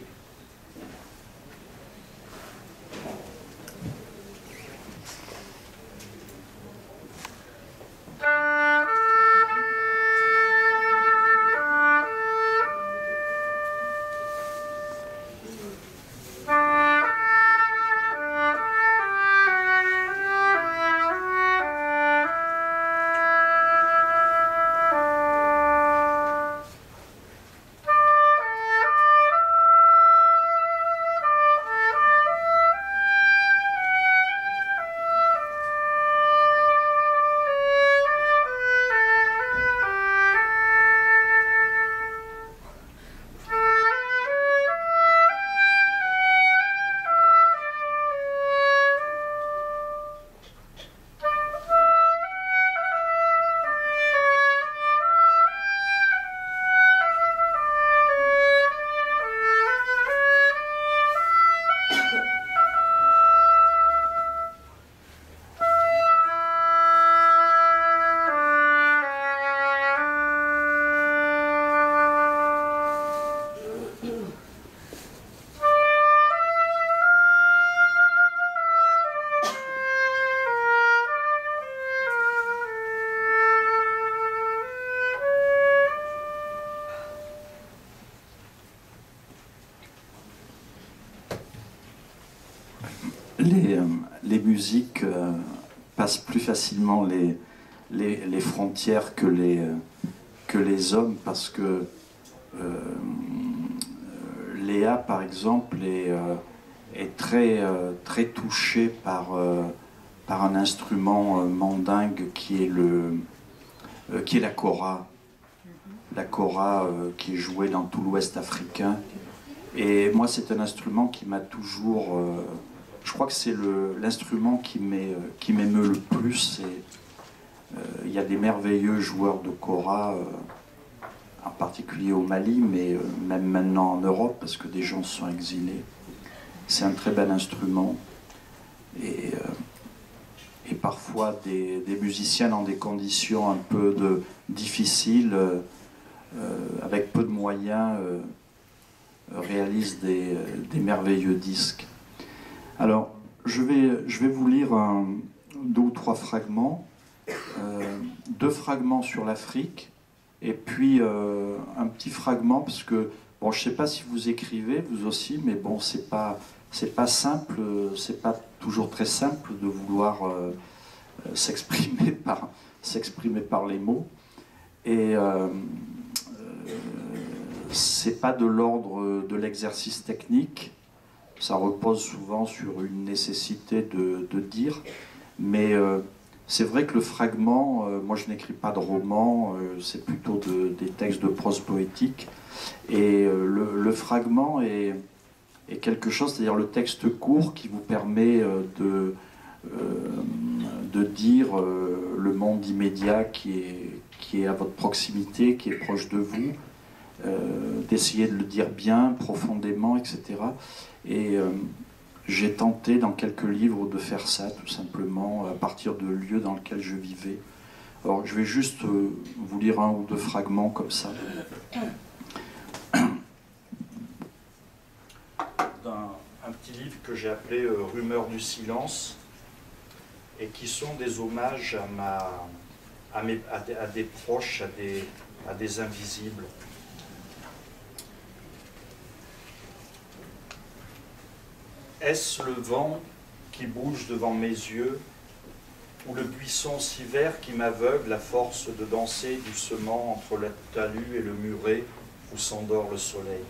Les musiques passent plus facilement les frontières que les hommes, parce que Léa, par exemple, est très touchée par un instrument mandingue qui est la kora. La kora qui est jouée dans tout l'Ouest africain. Et moi, c'est un instrument qui m'a toujours... je crois que c'est l'instrument qui m'émeut le plus. Il y a des merveilleux joueurs de kora, en particulier au Mali, mais même maintenant en Europe, parce que des gens se sont exilés. C'est un très bel instrument. Et parfois, des musiciens dans des conditions un peu difficiles, avec peu de moyens, réalise des merveilleux disques. Alors, je vais vous lire deux ou trois fragments, deux fragments sur l'Afrique, et puis un petit fragment, parce que, bon, je ne sais pas si vous écrivez, vous aussi, mais bon, c'est pas simple, c'est pas toujours très simple de vouloir s'exprimer par les mots. Et c'est pas de l'ordre de l'exercice technique, ça repose souvent sur une nécessité de dire, mais c'est vrai que le fragment, moi je n'écris pas de romans, c'est plutôt des textes de prose poétique, et le fragment est quelque chose, c'est-à-dire le texte court qui vous permet de dire le monde immédiat qui est à votre proximité, qui est proche de vous, d'essayer de le dire bien, profondément, etc. Et j'ai tenté dans quelques livres de faire ça, tout simplement, à partir de lieux dans lesquels je vivais. Alors je vais juste vous lire un ou deux fragments comme ça. Un petit livre que j'ai appelé Rumeurs du silence, et qui sont des hommages à des proches, à des invisibles. Est-ce le vent qui bouge devant mes yeux, ou le buisson si vert qui m'aveugle à force de danser doucement entre le talus et le muret où s'endort le soleil?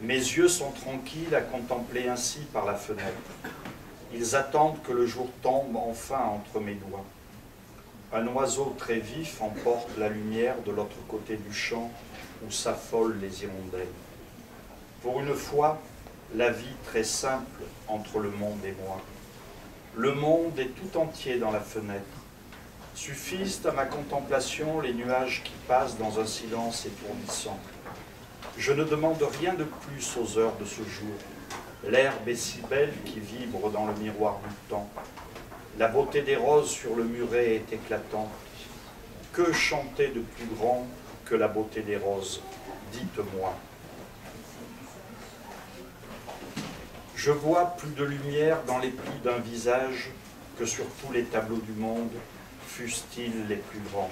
Mes yeux sont tranquilles à contempler ainsi par la fenêtre. Ils attendent que le jour tombe enfin entre mes doigts. Un oiseau très vif emporte la lumière de l'autre côté du champ où s'affolent les hirondelles. Pour une fois, la vie très simple entre le monde et moi. Le monde est tout entier dans la fenêtre. Suffisent à ma contemplation les nuages qui passent dans un silence étourdissant. Je ne demande rien de plus aux heures de ce jour. L'herbe est si belle qui vibre dans le miroir du temps. La beauté des roses sur le muret est éclatante. Que chanter de plus grand que la beauté des roses? Dites-moi. Je vois plus de lumière dans les plis d'un visage que sur tous les tableaux du monde, fussent-ils les plus grands.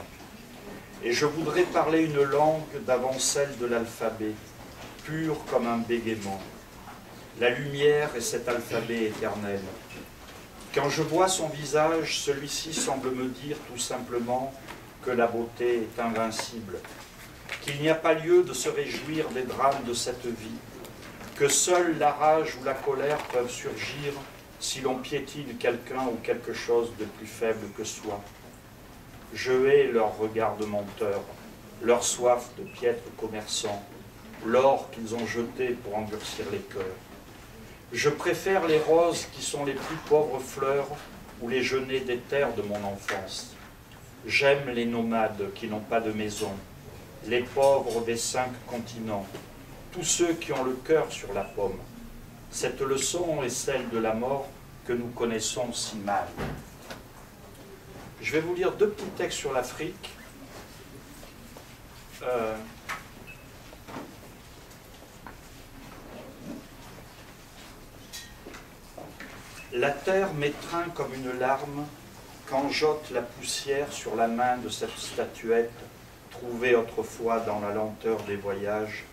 Et je voudrais parler une langue d'avant celle de l'alphabet, pure comme un bégaiement. La lumière est cet alphabet éternel. Quand je vois son visage, celui-ci semble me dire tout simplement que la beauté est invincible, qu'il n'y a pas lieu de se réjouir des drames de cette vie, que seule la rage ou la colère peuvent surgir si l'on piétine quelqu'un ou quelque chose de plus faible que soi. Je hais leur regard de menteur, leur soif de piètres commerçants, l'or qu'ils ont jeté pour endurcir les cœurs. Je préfère les roses qui sont les plus pauvres fleurs ou les genêts des terres de mon enfance. J'aime les nomades qui n'ont pas de maison, les pauvres des 5 continents, tous ceux qui ont le cœur sur la pomme. Cette leçon est celle de la mort que nous connaissons si mal. Je vais vous lire 2 petits textes sur l'Afrique. La terre m'étreint comme une larme quand j'ôte la poussière sur la main de cette statuette trouvée autrefois dans la lenteur des voyages,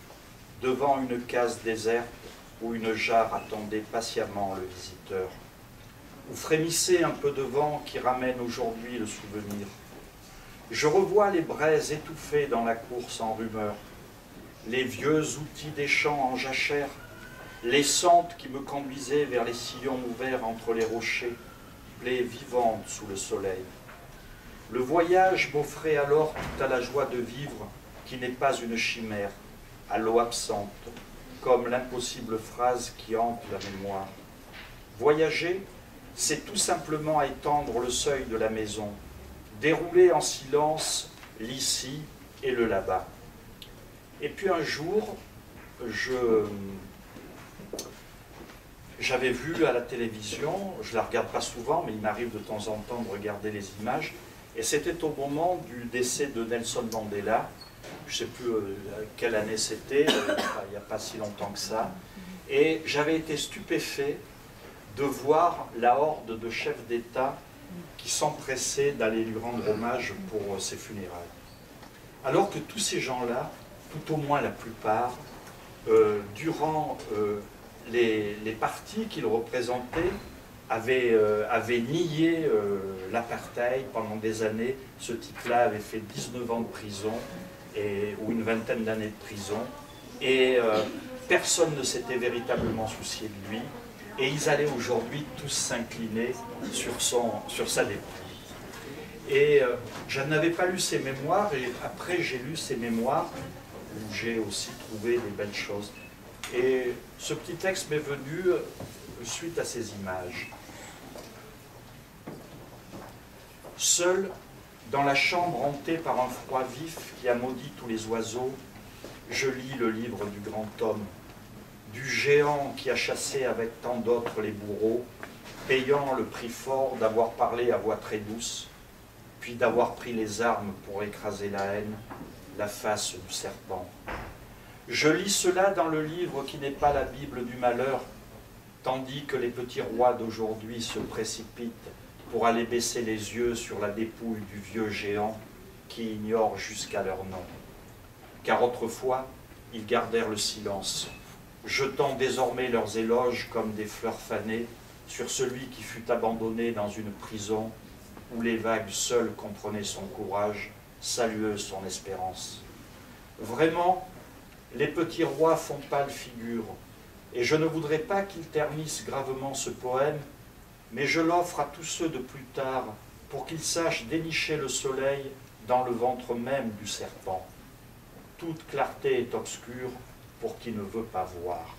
devant une case déserte où une jarre attendait patiemment le visiteur. Où frémissait un peu de vent qui ramène aujourd'hui le souvenir. Je revois les braises étouffées dans la course en rumeur, les vieux outils des champs en jachère, les sentes qui me conduisaient vers les sillons ouverts entre les rochers, plaies vivantes sous le soleil. Le voyage m'offrait alors toute la joie de vivre qui n'est pas une chimère, à l'eau absente, comme l'impossible phrase qui hante la mémoire. Voyager, c'est tout simplement étendre le seuil de la maison, dérouler en silence l'ici et le là-bas. Et puis un jour, j'avais vu à la télévision, je ne la regarde pas souvent, mais il m'arrive de temps en temps de regarder les images, et c'était au moment du décès de Nelson Mandela, je ne sais plus quelle année c'était, il n'y a pas si longtemps que ça, et j'avais été stupéfait de voir la horde de chefs d'État qui s'empressaient d'aller lui rendre hommage pour ses funérailles. Alors que tous ces gens-là, tout au moins la plupart, durant les partis qu'ils représentaient, avaient nié l'apartheid pendant des années. Ce type-là avait fait 19 ans de prison, ou une vingtaine d'années de prison, et personne ne s'était véritablement soucié de lui, et ils allaient aujourd'hui tous s'incliner sur sa dépouille. Et je n'avais pas lu ses mémoires, et après j'ai lu ses mémoires, où j'ai aussi trouvé des belles choses. Et ce petit texte m'est venu suite à ces images. Seul, dans la chambre hantée par un froid vif qui a maudit tous les oiseaux, je lis le livre du grand homme, du géant qui a chassé avec tant d'autres les bourreaux, payant le prix fort d'avoir parlé à voix très douce, puis d'avoir pris les armes pour écraser la haine, la face du serpent. Je lis cela dans le livre qui n'est pas la Bible du malheur, tandis que les petits rois d'aujourd'hui se précipitent pour aller baisser les yeux sur la dépouille du vieux géant qui ignore jusqu'à leur nom. Car autrefois, ils gardèrent le silence, jetant désormais leurs éloges comme des fleurs fanées sur celui qui fut abandonné dans une prison où les vagues seules comprenaient son courage, salueuses son espérance. Vraiment, les petits rois font pâle figure, et je ne voudrais pas qu'ils ternissent gravement ce poème, mais je l'offre à tous ceux de plus tard pour qu'ils sachent dénicher le soleil dans le ventre même du serpent. Toute clarté est obscure pour qui ne veut pas voir.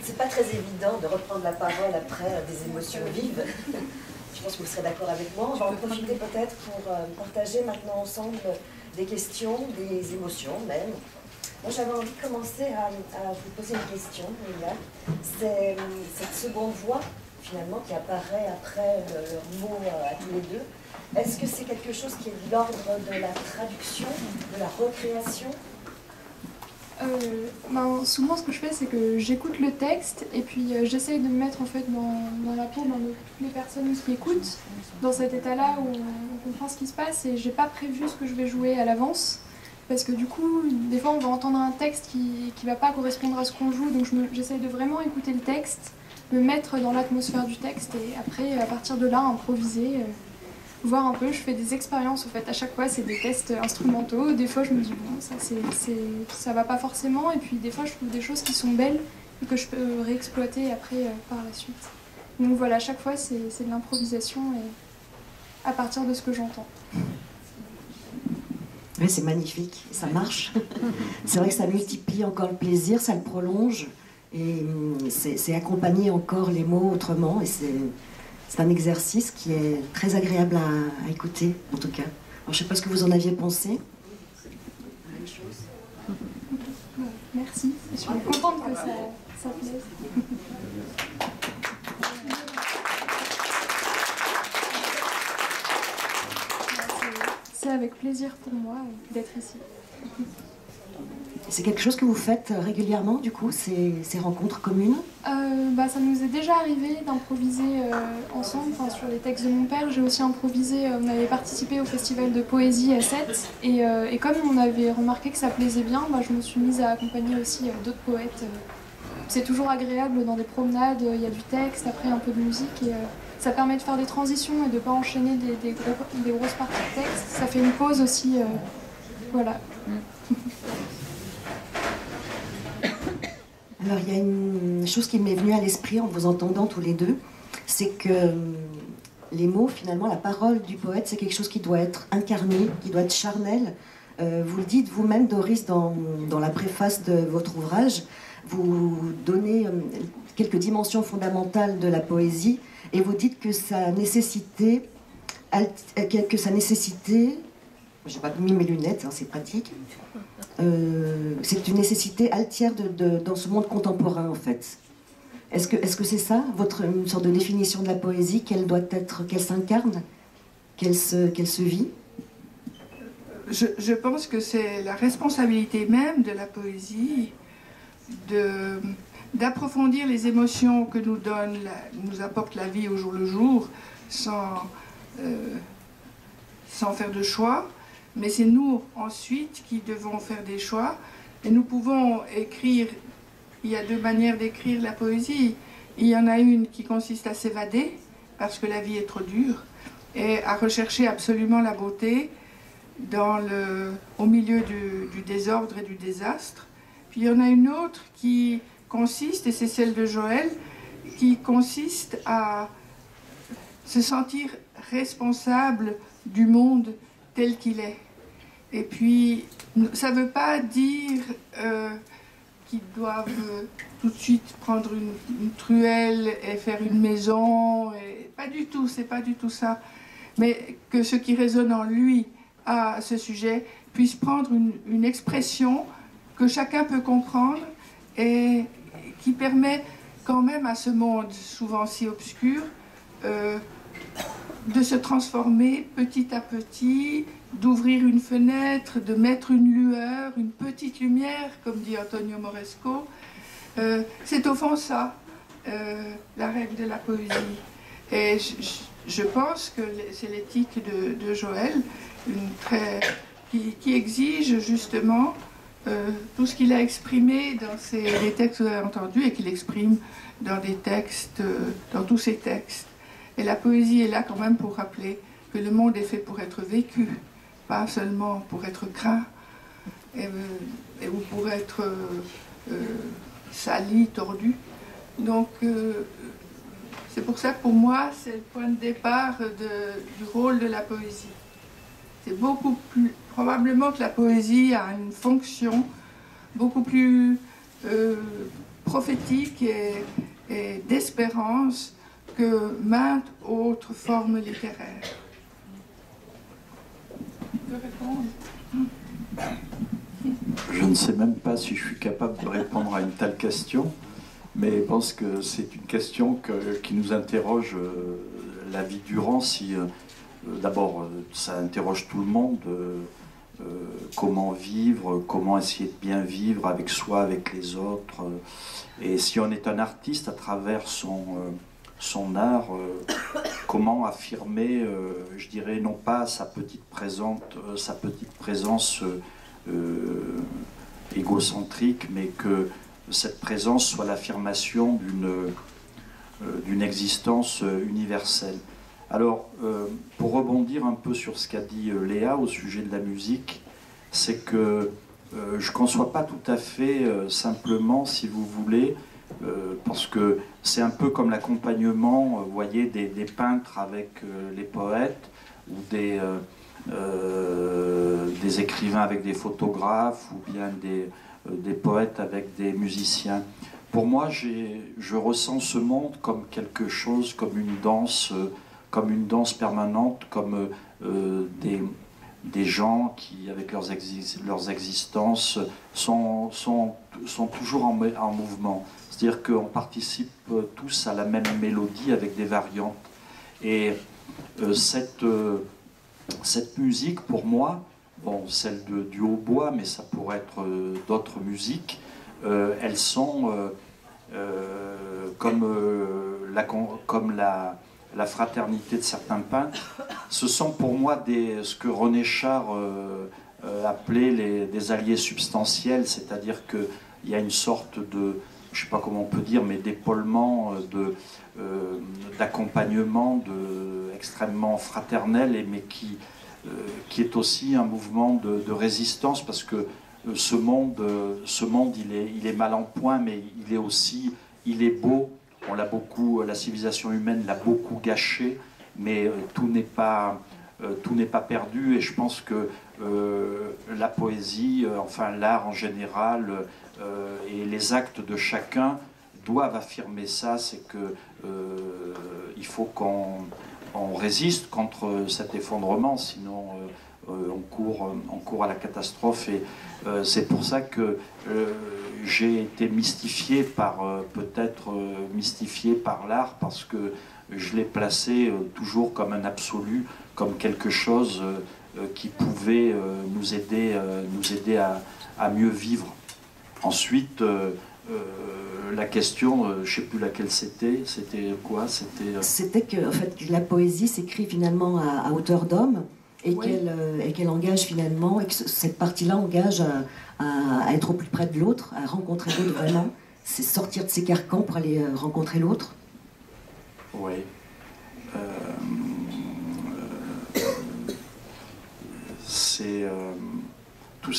C'est pas très évident de reprendre la parole après des émotions vives. Je pense que vous serez d'accord avec moi. On va en profiter peut-être pour partager maintenant ensemble des questions, des émotions même. Moi, j'avais envie de commencer à vous poser une question, Liliane. C'est cette seconde voix, finalement, qui apparaît après leur mot à tous les deux. Est-ce que c'est quelque chose qui est de l'ordre de la traduction, de la recréation ? Souvent, ce que je fais, c'est que j'écoute le texte et puis j'essaye de me mettre en fait dans la peau de toutes les personnes qui écoutent, dans cet état-là où on comprend ce qui se passe, et j'ai pas prévu ce que je vais jouer à l'avance, parce que du coup, des fois, on va entendre un texte qui va pas correspondre à ce qu'on joue, donc j'essaye de vraiment écouter le texte, me mettre dans l'atmosphère du texte, et après, à partir de là, improviser. voir un peu, je fais des expériences en fait, à chaque fois c'est des tests instrumentaux, des fois je me dis bon ça va pas forcément, et puis des fois je trouve des choses qui sont belles et que je peux réexploiter après par la suite. Donc voilà, à chaque fois c'est de l'improvisation et à partir de ce que j'entends. Oui, c'est magnifique, ça marche. C'est vrai que ça multiplie encore le plaisir, ça le prolonge, et c'est accompagner encore les mots autrement, et c'est un exercice qui est très agréable à écouter, en tout cas. Alors, je ne sais pas ce que vous en aviez pensé. Merci, je suis contente que ça plaise. C'est avec plaisir pour moi d'être ici. C'est quelque chose que vous faites régulièrement, du coup, ces rencontres communes? Ça nous est déjà arrivé d'improviser ensemble, sur les textes de mon père. J'ai aussi improvisé, on avait participé au festival de poésie à Sète, et comme on avait remarqué que ça plaisait bien, je me suis mise à accompagner aussi d'autres poètes. C'est toujours agréable dans des promenades, il y a du texte, après un peu de musique, et ça permet de faire des transitions et de ne pas enchaîner des grosses parties de texte. Ça fait une pause aussi, voilà. Alors, il y a une chose qui m'est venue à l'esprit en vous entendant tous les deux, c'est que les mots, finalement, la parole du poète, c'est quelque chose qui doit être incarné, qui doit être charnel. Vous le dites vous-même, Doris, dans la préface de votre ouvrage, vous donnez quelques dimensions fondamentales de la poésie, et vous dites que sa nécessité, j'ai pas mis mes lunettes, hein, c'est pratique. C'est une nécessité altière dans ce monde contemporain, en fait. Est-ce que c'est ça, une sorte de définition de la poésie, qu'elle s'incarne, qu'elle se vit? Je pense que c'est la responsabilité même de la poésie d'approfondir les émotions que nous apporte la vie au jour le jour, sans faire de choix. Mais c'est nous, ensuite, qui devons faire des choix. Et nous pouvons écrire. Il y a deux manières d'écrire la poésie. Il y en a une qui consiste à s'évader, parce que la vie est trop dure, et à rechercher absolument la beauté au milieu du désordre et du désastre. Puis il y en a une autre qui consiste, et c'est celle de Joël, qui consiste à se sentir responsable du monde tel qu'il est. Et puis, ça ne veut pas dire qu'ils doivent tout de suite prendre une truelle et faire une maison. Pas du tout, c'est pas du tout ça. Mais que ce qui résonne en lui à ce sujet puisse prendre une expression que chacun peut comprendre et qui permet quand même à ce monde souvent si obscur de se transformer petit à petit, d'ouvrir une fenêtre, de mettre une lueur, une petite lumière, comme dit Antonio Moresco. C'est au fond ça, la règle de la poésie. Et je pense que c'est l'éthique de Joël, qui exige justement tout ce qu'il a exprimé dans les textes que vous avez entendus et qu'il exprime dans des textes, dans tous ses textes. Et la poésie est là quand même pour rappeler que le monde est fait pour être vécu, pas seulement pour être craint ou pour être sali, tordu. Donc c'est pour ça que pour moi c'est le point de départ du rôle de la poésie. C'est beaucoup plus probablement que la poésie a une fonction beaucoup plus prophétique et d'espérance que maintes autres formes littéraires. Je ne sais même pas si je suis capable de répondre à une telle question, mais je pense que c'est une question qui nous interroge la vie durant. D'abord, ça interroge tout le monde. Comment vivre, comment essayer de bien vivre avec soi, avec les autres. Et si on est un artiste, à travers son art, comment affirmer, je dirais, non pas sa petite présence égocentrique, mais que cette présence soit l'affirmation d'une existence universelle. Alors, pour rebondir un peu sur ce qu'a dit Léa au sujet de la musique, c'est que je ne conçois pas tout à fait simplement, si vous voulez, parce que c'est un peu comme l'accompagnement, vous voyez, des peintres avec les poètes, ou des écrivains avec des photographes, ou bien des poètes avec des musiciens. Pour moi, je ressens ce monde comme quelque chose, comme une danse permanente, comme des gens qui, avec leurs existences, sont toujours en mouvement. C'est-à-dire qu'on participe tous à la même mélodie avec des variantes. Et cette musique, pour moi, bon, celle du hautbois, mais ça pourrait être d'autres musiques, elles sont comme la fraternité de certains peintres. Ce sont pour moi ce que René Char appelait des alliés substantiels, c'est-à-dire qu'il y a une sorte de, je ne sais pas comment on peut dire, mais d'épaulement, d'accompagnement extrêmement fraternel, mais qui est aussi un mouvement de résistance, parce que ce monde il est mal en point, mais il est beau. La civilisation humaine l'a beaucoup gâché, mais tout n'est pas perdu. Et je pense que la poésie, enfin l'art en général, et les actes de chacun doivent affirmer ça. C'est que il faut qu'on résiste contre cet effondrement, sinon on court à la catastrophe. Et c'est pour ça que j'ai été mystifié mystifié par l'art, parce que je l'ai placé toujours comme un absolu, comme quelque chose qui pouvait nous aider à mieux vivre. Ensuite, la question, je ne sais plus laquelle c'était quoi? C'était que en fait, la poésie s'écrit finalement à hauteur d'homme, et oui, qu'elle engage finalement, et que cette partie-là engage à être au plus près de l'autre, à rencontrer l'autre vraiment. C'est sortir de ses carcans pour aller rencontrer l'autre. Oui. Tout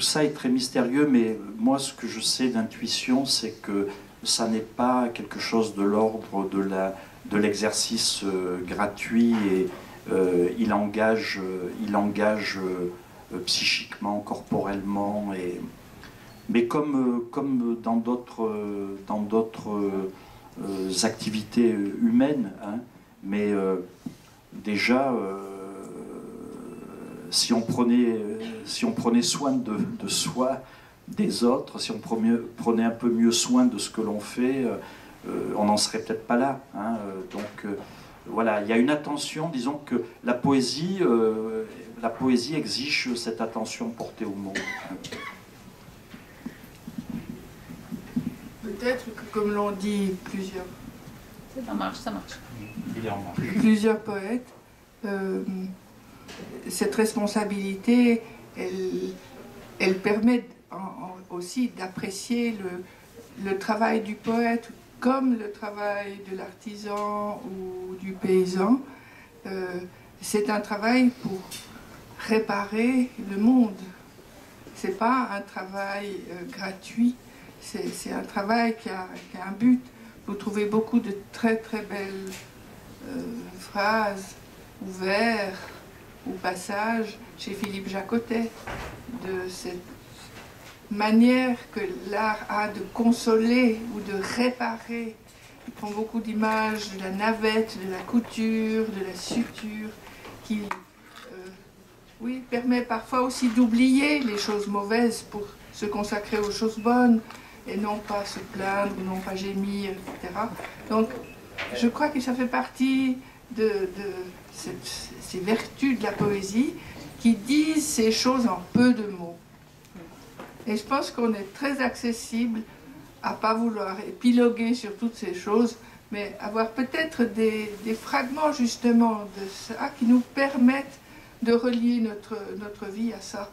ça est très mystérieux, mais moi, ce que je sais d'intuition, c'est que ça n'est pas quelque chose de l'ordre de l'exercice gratuit, et il engage psychiquement, corporellement, mais comme dans d'autres activités humaines, hein, mais déjà si on prenait soin de soi, des autres, si on prenait un peu mieux soin de ce que l'on fait, on n'en serait peut-être pas là, hein, donc voilà, il y a une attention, disons que la poésie exige cette attention portée au monde. Peut-être que, comme l'ont dit plusieurs poètes, cette responsabilité, elle permet aussi d'apprécier le travail du poète comme le travail de l'artisan ou du paysan. C'est un travail pour réparer le monde. C'est pas un travail gratuit, c'est un travail qui a un but. Vous trouvez beaucoup de très très belles phrases ou vers ou passages chez Philippe Jacotet, de cette manière que l'art a de consoler ou de réparer. Il prend beaucoup d'images de la navette, de la couture, de la suture, qui permet parfois aussi d'oublier les choses mauvaises pour se consacrer aux choses bonnes et non pas se plaindre, non pas gémir, etc. Donc je crois que ça fait partie de ces vertus de la poésie qui disent ces choses en peu de mots. Et je pense qu'on est très accessible à ne pas vouloir épiloguer sur toutes ces choses, mais avoir peut-être des fragments justement de ça qui nous permettent de relier notre vie à ça.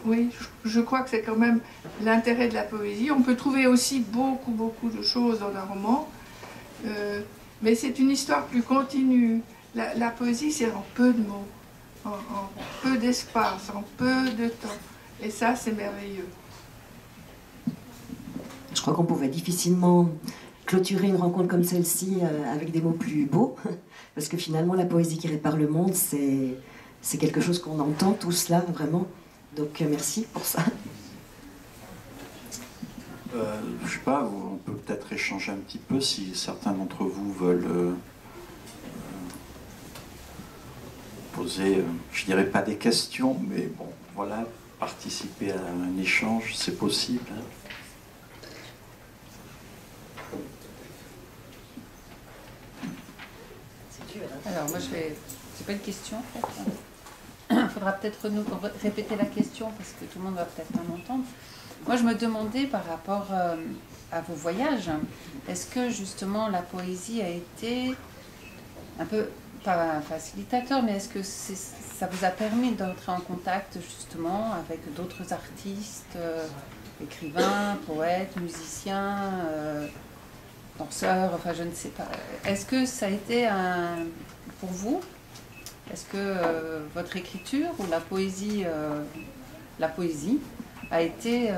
Oui, je crois que c'est quand même l'intérêt de la poésie. On peut trouver aussi beaucoup de choses dans un roman, Mais c'est une histoire plus continue. La poésie, c'est en peu de mots, en peu d'espace, en peu de temps. Et ça, c'est merveilleux. Je crois qu'on pouvait difficilement clôturer une rencontre comme celle-ci avec des mots plus beaux, parce que finalement, la poésie qui répare le monde, c'est quelque chose qu'on entend tous là, vraiment. Donc, merci pour ça. Je sais pas, on peut peut-être échanger un petit peu si certains d'entre vous veulent poser, je dirais pas des questions, mais bon, voilà, participer à un échange, c'est possible. Hein. Alors moi je vais... C'est pas une question en fait. Il faudra peut-être nous répéter la question parce que tout le monde va peut-être pas m'entendre. Moi je me demandais par rapport à vos voyages, est-ce que justement la poésie a été un peu, pas un facilitateur, mais est-ce que ça vous a permis d'entrer en contact justement avec d'autres artistes, écrivains, poètes, musiciens, danseurs, enfin je ne sais pas. Est-ce que ça a été pour vous, est-ce que votre écriture ou la poésie a été...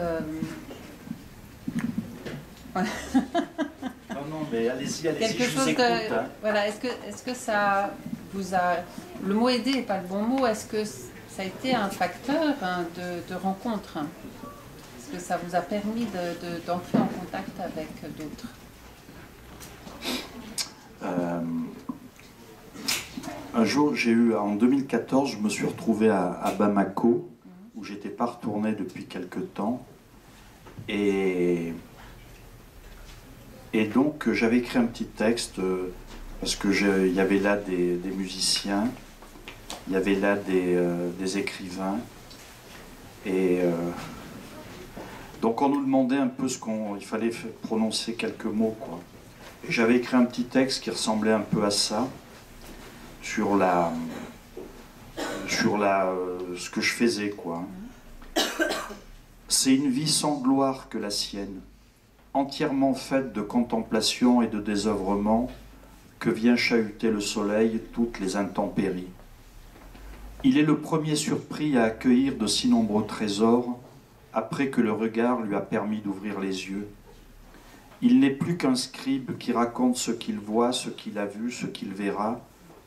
Non, mais allez-y, quelque je chose vous écoute. Hein. Voilà, est-ce que ça vous a... Le mot aider n'est pas le bon mot, est-ce que ça a été un facteur de rencontre? Est-ce que ça vous a permis d'entrer en contact avec d'autres? Un jour, en 2014, je me suis retrouvé à Bamako, où j'étais pas retourné depuis quelque temps. Et donc, j'avais écrit un petit texte, parce qu'il y avait là des musiciens, il y avait là des écrivains. Et donc, on nous demandait un peu il fallait prononcer quelques mots, quoi. Et j'avais écrit un petit texte qui ressemblait un peu à ça, sur ce que je faisais, quoi. C'est une vie sans gloire que la sienne, entièrement faite de contemplation et de désœuvrement, que vient chahuter le soleil toutes les intempéries. Il est le premier surpris à accueillir de si nombreux trésors, après que le regard lui a permis d'ouvrir les yeux. Il n'est plus qu'un scribe qui raconte ce qu'il voit, ce qu'il a vu, ce qu'il verra,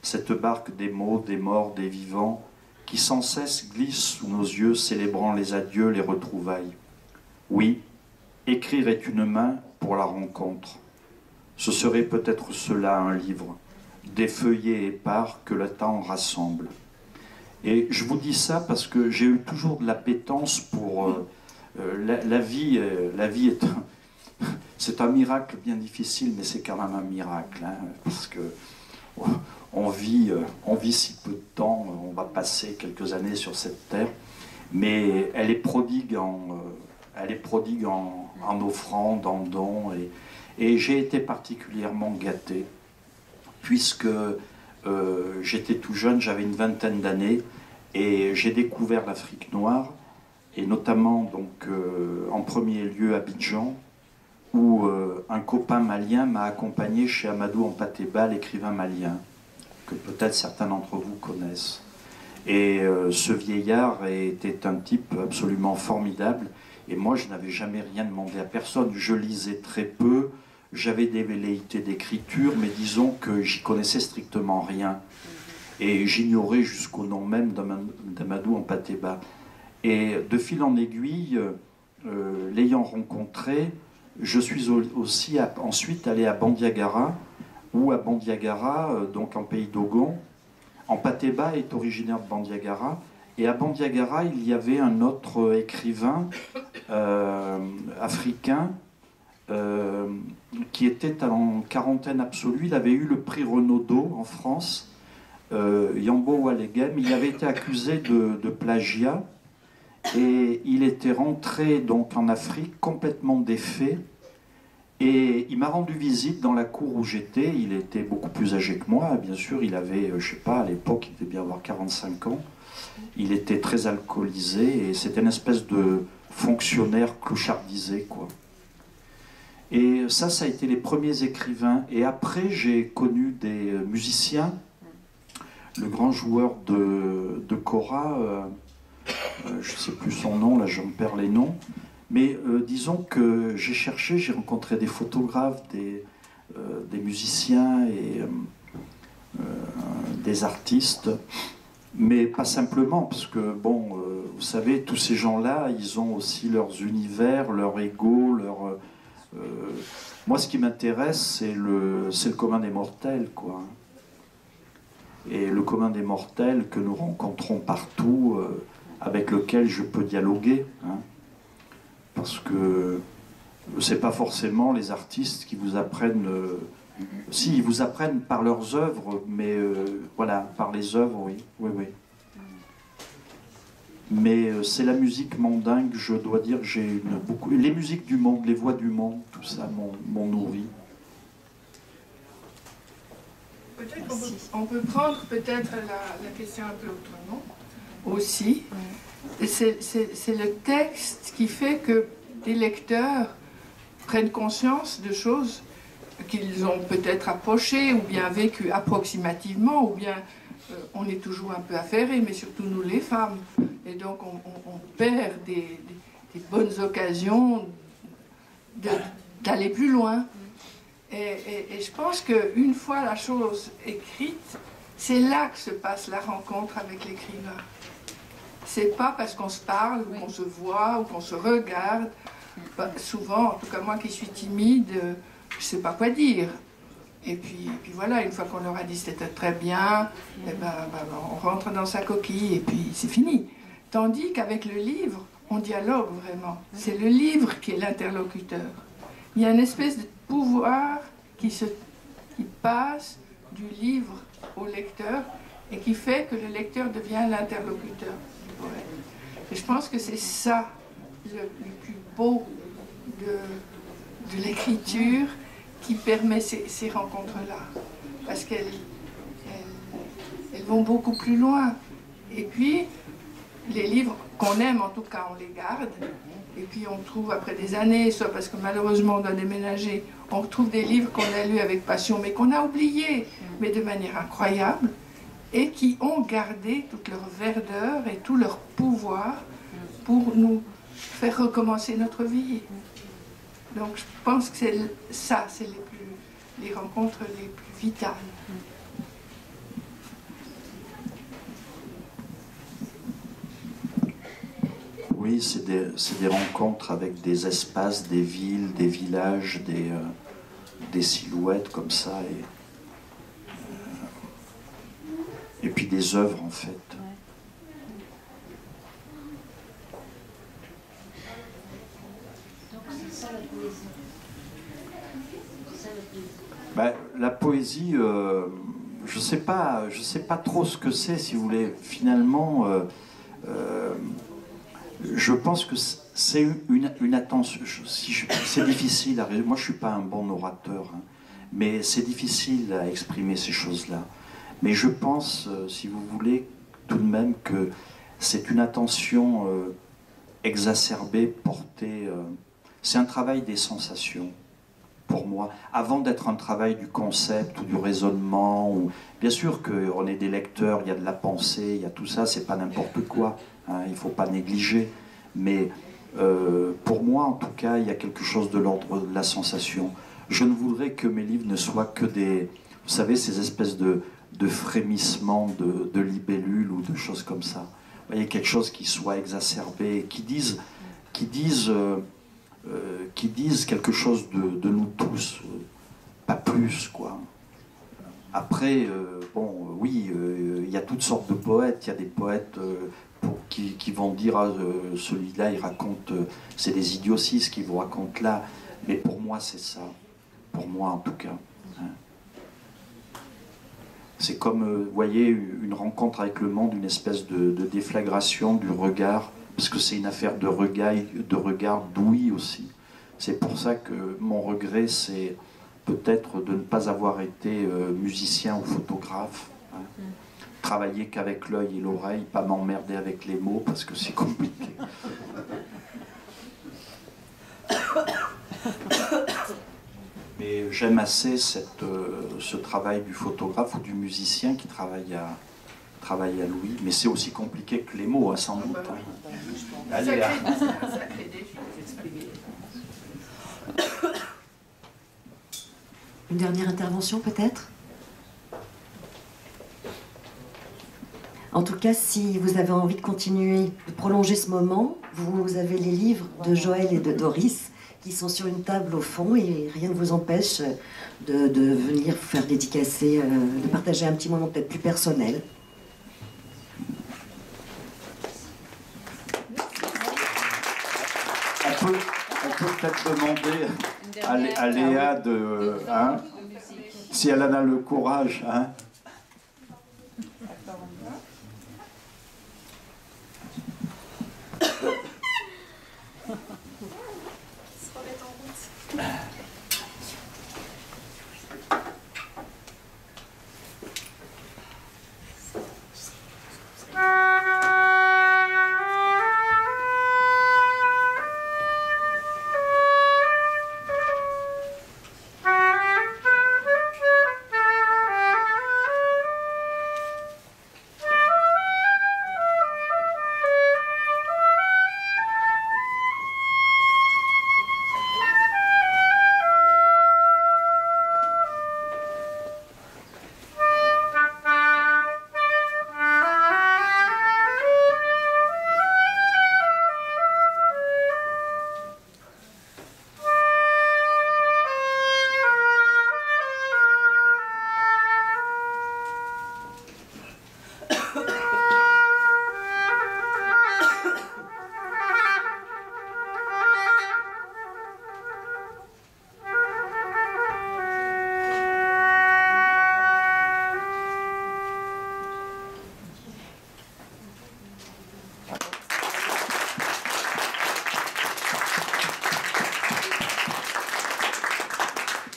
cette barque des mots, des morts, des vivants, qui sans cesse glisse sous nos yeux, célébrant les adieux, les retrouvailles. Oui, écrire est une main pour la rencontre. Ce serait peut-être cela un livre, des feuillets épars que le temps rassemble. Et je vous dis ça parce que j'ai eu toujours de l'appétence pour la vie. La vie est c'est un miracle bien difficile, mais c'est quand même un miracle, hein, parce que on vit si peu de temps, on va passer quelques années sur cette terre, mais elle est prodigue en offrandes, en dons, et j'ai été particulièrement gâté, puisque j'étais tout jeune, j'avais une vingtaine d'années, et j'ai découvert l'Afrique noire, et notamment donc, en premier lieu Abidjan, où un copain malien m'a accompagné chez Amadou Hampâté-Bâ, l'écrivain malien, que peut-être certains d'entre vous connaissent. Et ce vieillard était un type absolument formidable, et moi je n'avais jamais rien demandé à personne. Je lisais très peu, j'avais des velléités d'écriture, mais disons que j'y connaissais strictement rien. Et j'ignorais jusqu'au nom même d'Amadou Hampâté-Bâ. Et de fil en aiguille, l'ayant rencontré, je suis aussi ensuite allé à Bandiagara, où à Bandiagara, donc en pays d'Ogon, Hampâté-Bâ est originaire de Bandiagara, et à Bandiagara, il y avait un autre écrivain africain qui était en quarantaine absolue. Il avait eu le prix Renaudot en France, Yambo Walegem. Il avait été accusé de plagiat, et il était rentré donc en Afrique complètement défait, et il m'a rendu visite dans la cour où j'étais. Il était beaucoup plus âgé que moi, bien sûr. Il avait, je sais pas, à l'époque, il devait bien avoir 45 ans. Il était très alcoolisé, et c'était une espèce de fonctionnaire clochardisé, quoi. Et ça a été les premiers écrivains. Et après, j'ai connu des musiciens. Le grand joueur de kora, je ne sais plus son nom, là j'en perds les noms. Mais disons que j'ai cherché, j'ai rencontré des photographes, des musiciens et des artistes. Mais pas simplement, parce que, bon, vous savez, tous ces gens-là, ils ont aussi leurs univers, leur ego, leur... moi, ce qui m'intéresse, c'est le commun des mortels, quoi. Et le commun des mortels que nous rencontrons partout, avec lequel je peux dialoguer, hein. Parce que c'est pas forcément les artistes qui vous apprennent... si, ils vous apprennent par leurs œuvres, mais voilà, par les œuvres, oui, oui, oui. Mais c'est la musique mandingue, je dois dire que j'ai beaucoup... Les musiques du monde, les voix du monde, tout ça m'ont nourri. Peut-être qu'on peut prendre peut-être la question un peu autrement aussi. C'est le texte qui fait que des lecteurs prennent conscience de choses qu'ils ont peut-être approchées ou bien vécues approximativement, ou bien on est toujours un peu affairés, mais surtout nous les femmes. Et donc on perd des bonnes occasions d'aller plus loin. Et je pense qu'une fois la chose écrite, c'est là que se passe la rencontre avec l'écrivain. C'est pas parce qu'on se parle, ou qu'on se voit, ou qu'on se regarde. Bah, souvent, en tout cas moi qui suis timide, je sais pas quoi dire. Et puis voilà, une fois qu'on leur a dit c'était très bien, eh ben, on rentre dans sa coquille et puis c'est fini. Tandis qu'avec le livre, on dialogue vraiment. C'est le livre qui est l'interlocuteur. Il y a une espèce de pouvoir qui passe du livre au lecteur et qui fait que le lecteur devient l'interlocuteur du poète. Et je pense que c'est ça le plus beau de l'écriture qui permet ces rencontres-là. Parce qu'elles vont beaucoup plus loin. Et puis, les livres qu'on aime, en tout cas, on les garde. Et puis on trouve après des années, soit parce que malheureusement on doit déménager, on retrouve des livres qu'on a lus avec passion, mais qu'on a oubliés, mais de manière incroyable, et qui ont gardé toute leur verdeur et tout leur pouvoir pour nous faire recommencer notre vie. Donc je pense que c'est ça, c'est les rencontres les plus vitales. Oui, c'est des rencontres avec des espaces, des villes, des villages, des silhouettes comme ça, et puis des œuvres en fait. Ben, la poésie, je sais pas trop ce que c'est, si vous voulez. Finalement, je pense que c'est une attention. C'est difficile à résumer. Moi, je suis pas un bon orateur, hein, mais c'est difficile à exprimer ces choses-là. Mais je pense, si vous voulez, tout de même que c'est une attention exacerbée, portée. C'est un travail des sensations, pour moi, avant d'être un travail du concept ou du raisonnement. Ou... Bien sûr qu'on est des lecteurs, il y a de la pensée, il y a tout ça, c'est pas n'importe quoi, hein, il ne faut pas négliger. Mais pour moi, en tout cas, il y a quelque chose de l'ordre de la sensation. Je ne voudrais que mes livres ne soient que des, vous savez, ces espèces de frémissements de libellules ou de choses comme ça. Vous voyez, quelque chose qui soit exacerbé, qui dise quelque chose de nous tous, pas plus, quoi. Après, bon, oui, il y a toutes sortes de poètes. Il y a des poètes qui vont dire ah, celui-là, il raconte, c'est des idioties ce qu'il vous raconte là. Mais pour moi, c'est ça. Pour moi, en tout cas. Hein. C'est comme, vous voyez, une rencontre avec le monde, une espèce de déflagration du regard, parce que c'est une affaire de regard d'ouïe aussi. C'est pour ça que mon regret, c'est peut-être de ne pas avoir été musicien ou photographe. Hein. Travailler qu'avec l'œil et l'oreille, pas m'emmerder avec les mots, parce que c'est compliqué. mais j'aime assez ce travail du photographe ou du musicien qui travaille à Louis. Mais c'est aussi compliqué que les mots, hein, sans doute. Hein. Allez, là. Une dernière intervention peut-être? En tout cas, si vous avez envie de continuer, de prolonger ce moment, vous avez les livres de Joël et de Doris qui sont sur une table au fond et rien ne vous empêche de venir vous faire dédicacer, de partager un petit moment peut-être plus personnel. On peut peut-être demander à Léa si elle en a le courage. Hein.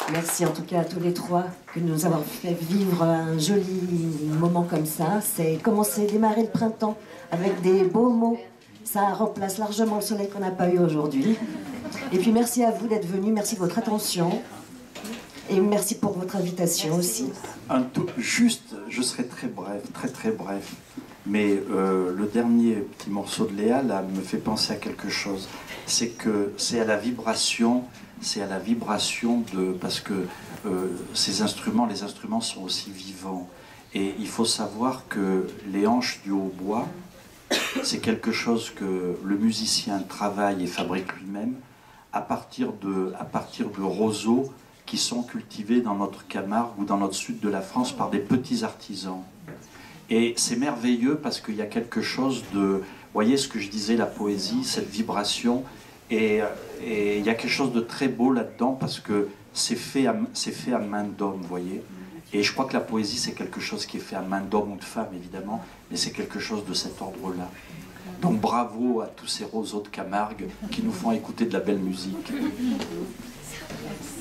Merci en tout cas à tous les trois de nous avoir fait vivre un joli moment comme ça. C'est commencer, démarrer le printemps avec des beaux mots. Ça remplace largement le soleil qu'on n'a pas eu aujourd'hui. Et puis merci à vous d'être venus, merci de votre attention. Et merci pour votre invitation aussi. Juste, je serai très bref, très bref. Mais le dernier petit morceau de Léa là, me fait penser à quelque chose. C'est que c'est à la vibration, parce que les instruments sont aussi vivants. Et il faut savoir que les hanches du hautbois, c'est quelque chose que le musicien travaille et fabrique lui-même à partir de roseaux qui sont cultivés dans notre Camargue ou dans notre sud de la France par des petits artisans. Et c'est merveilleux parce qu'il y a quelque chose de... Vous voyez ce que je disais, la poésie, cette vibration, et il y a quelque chose de très beau là-dedans parce que c'est fait à main d'homme, vous voyez. Et je crois que la poésie, c'est quelque chose qui est fait à main d'homme ou de femme, évidemment, mais c'est quelque chose de cet ordre-là. Donc bravo à tous ces roseaux de Camargue qui nous font écouter de la belle musique. Merci.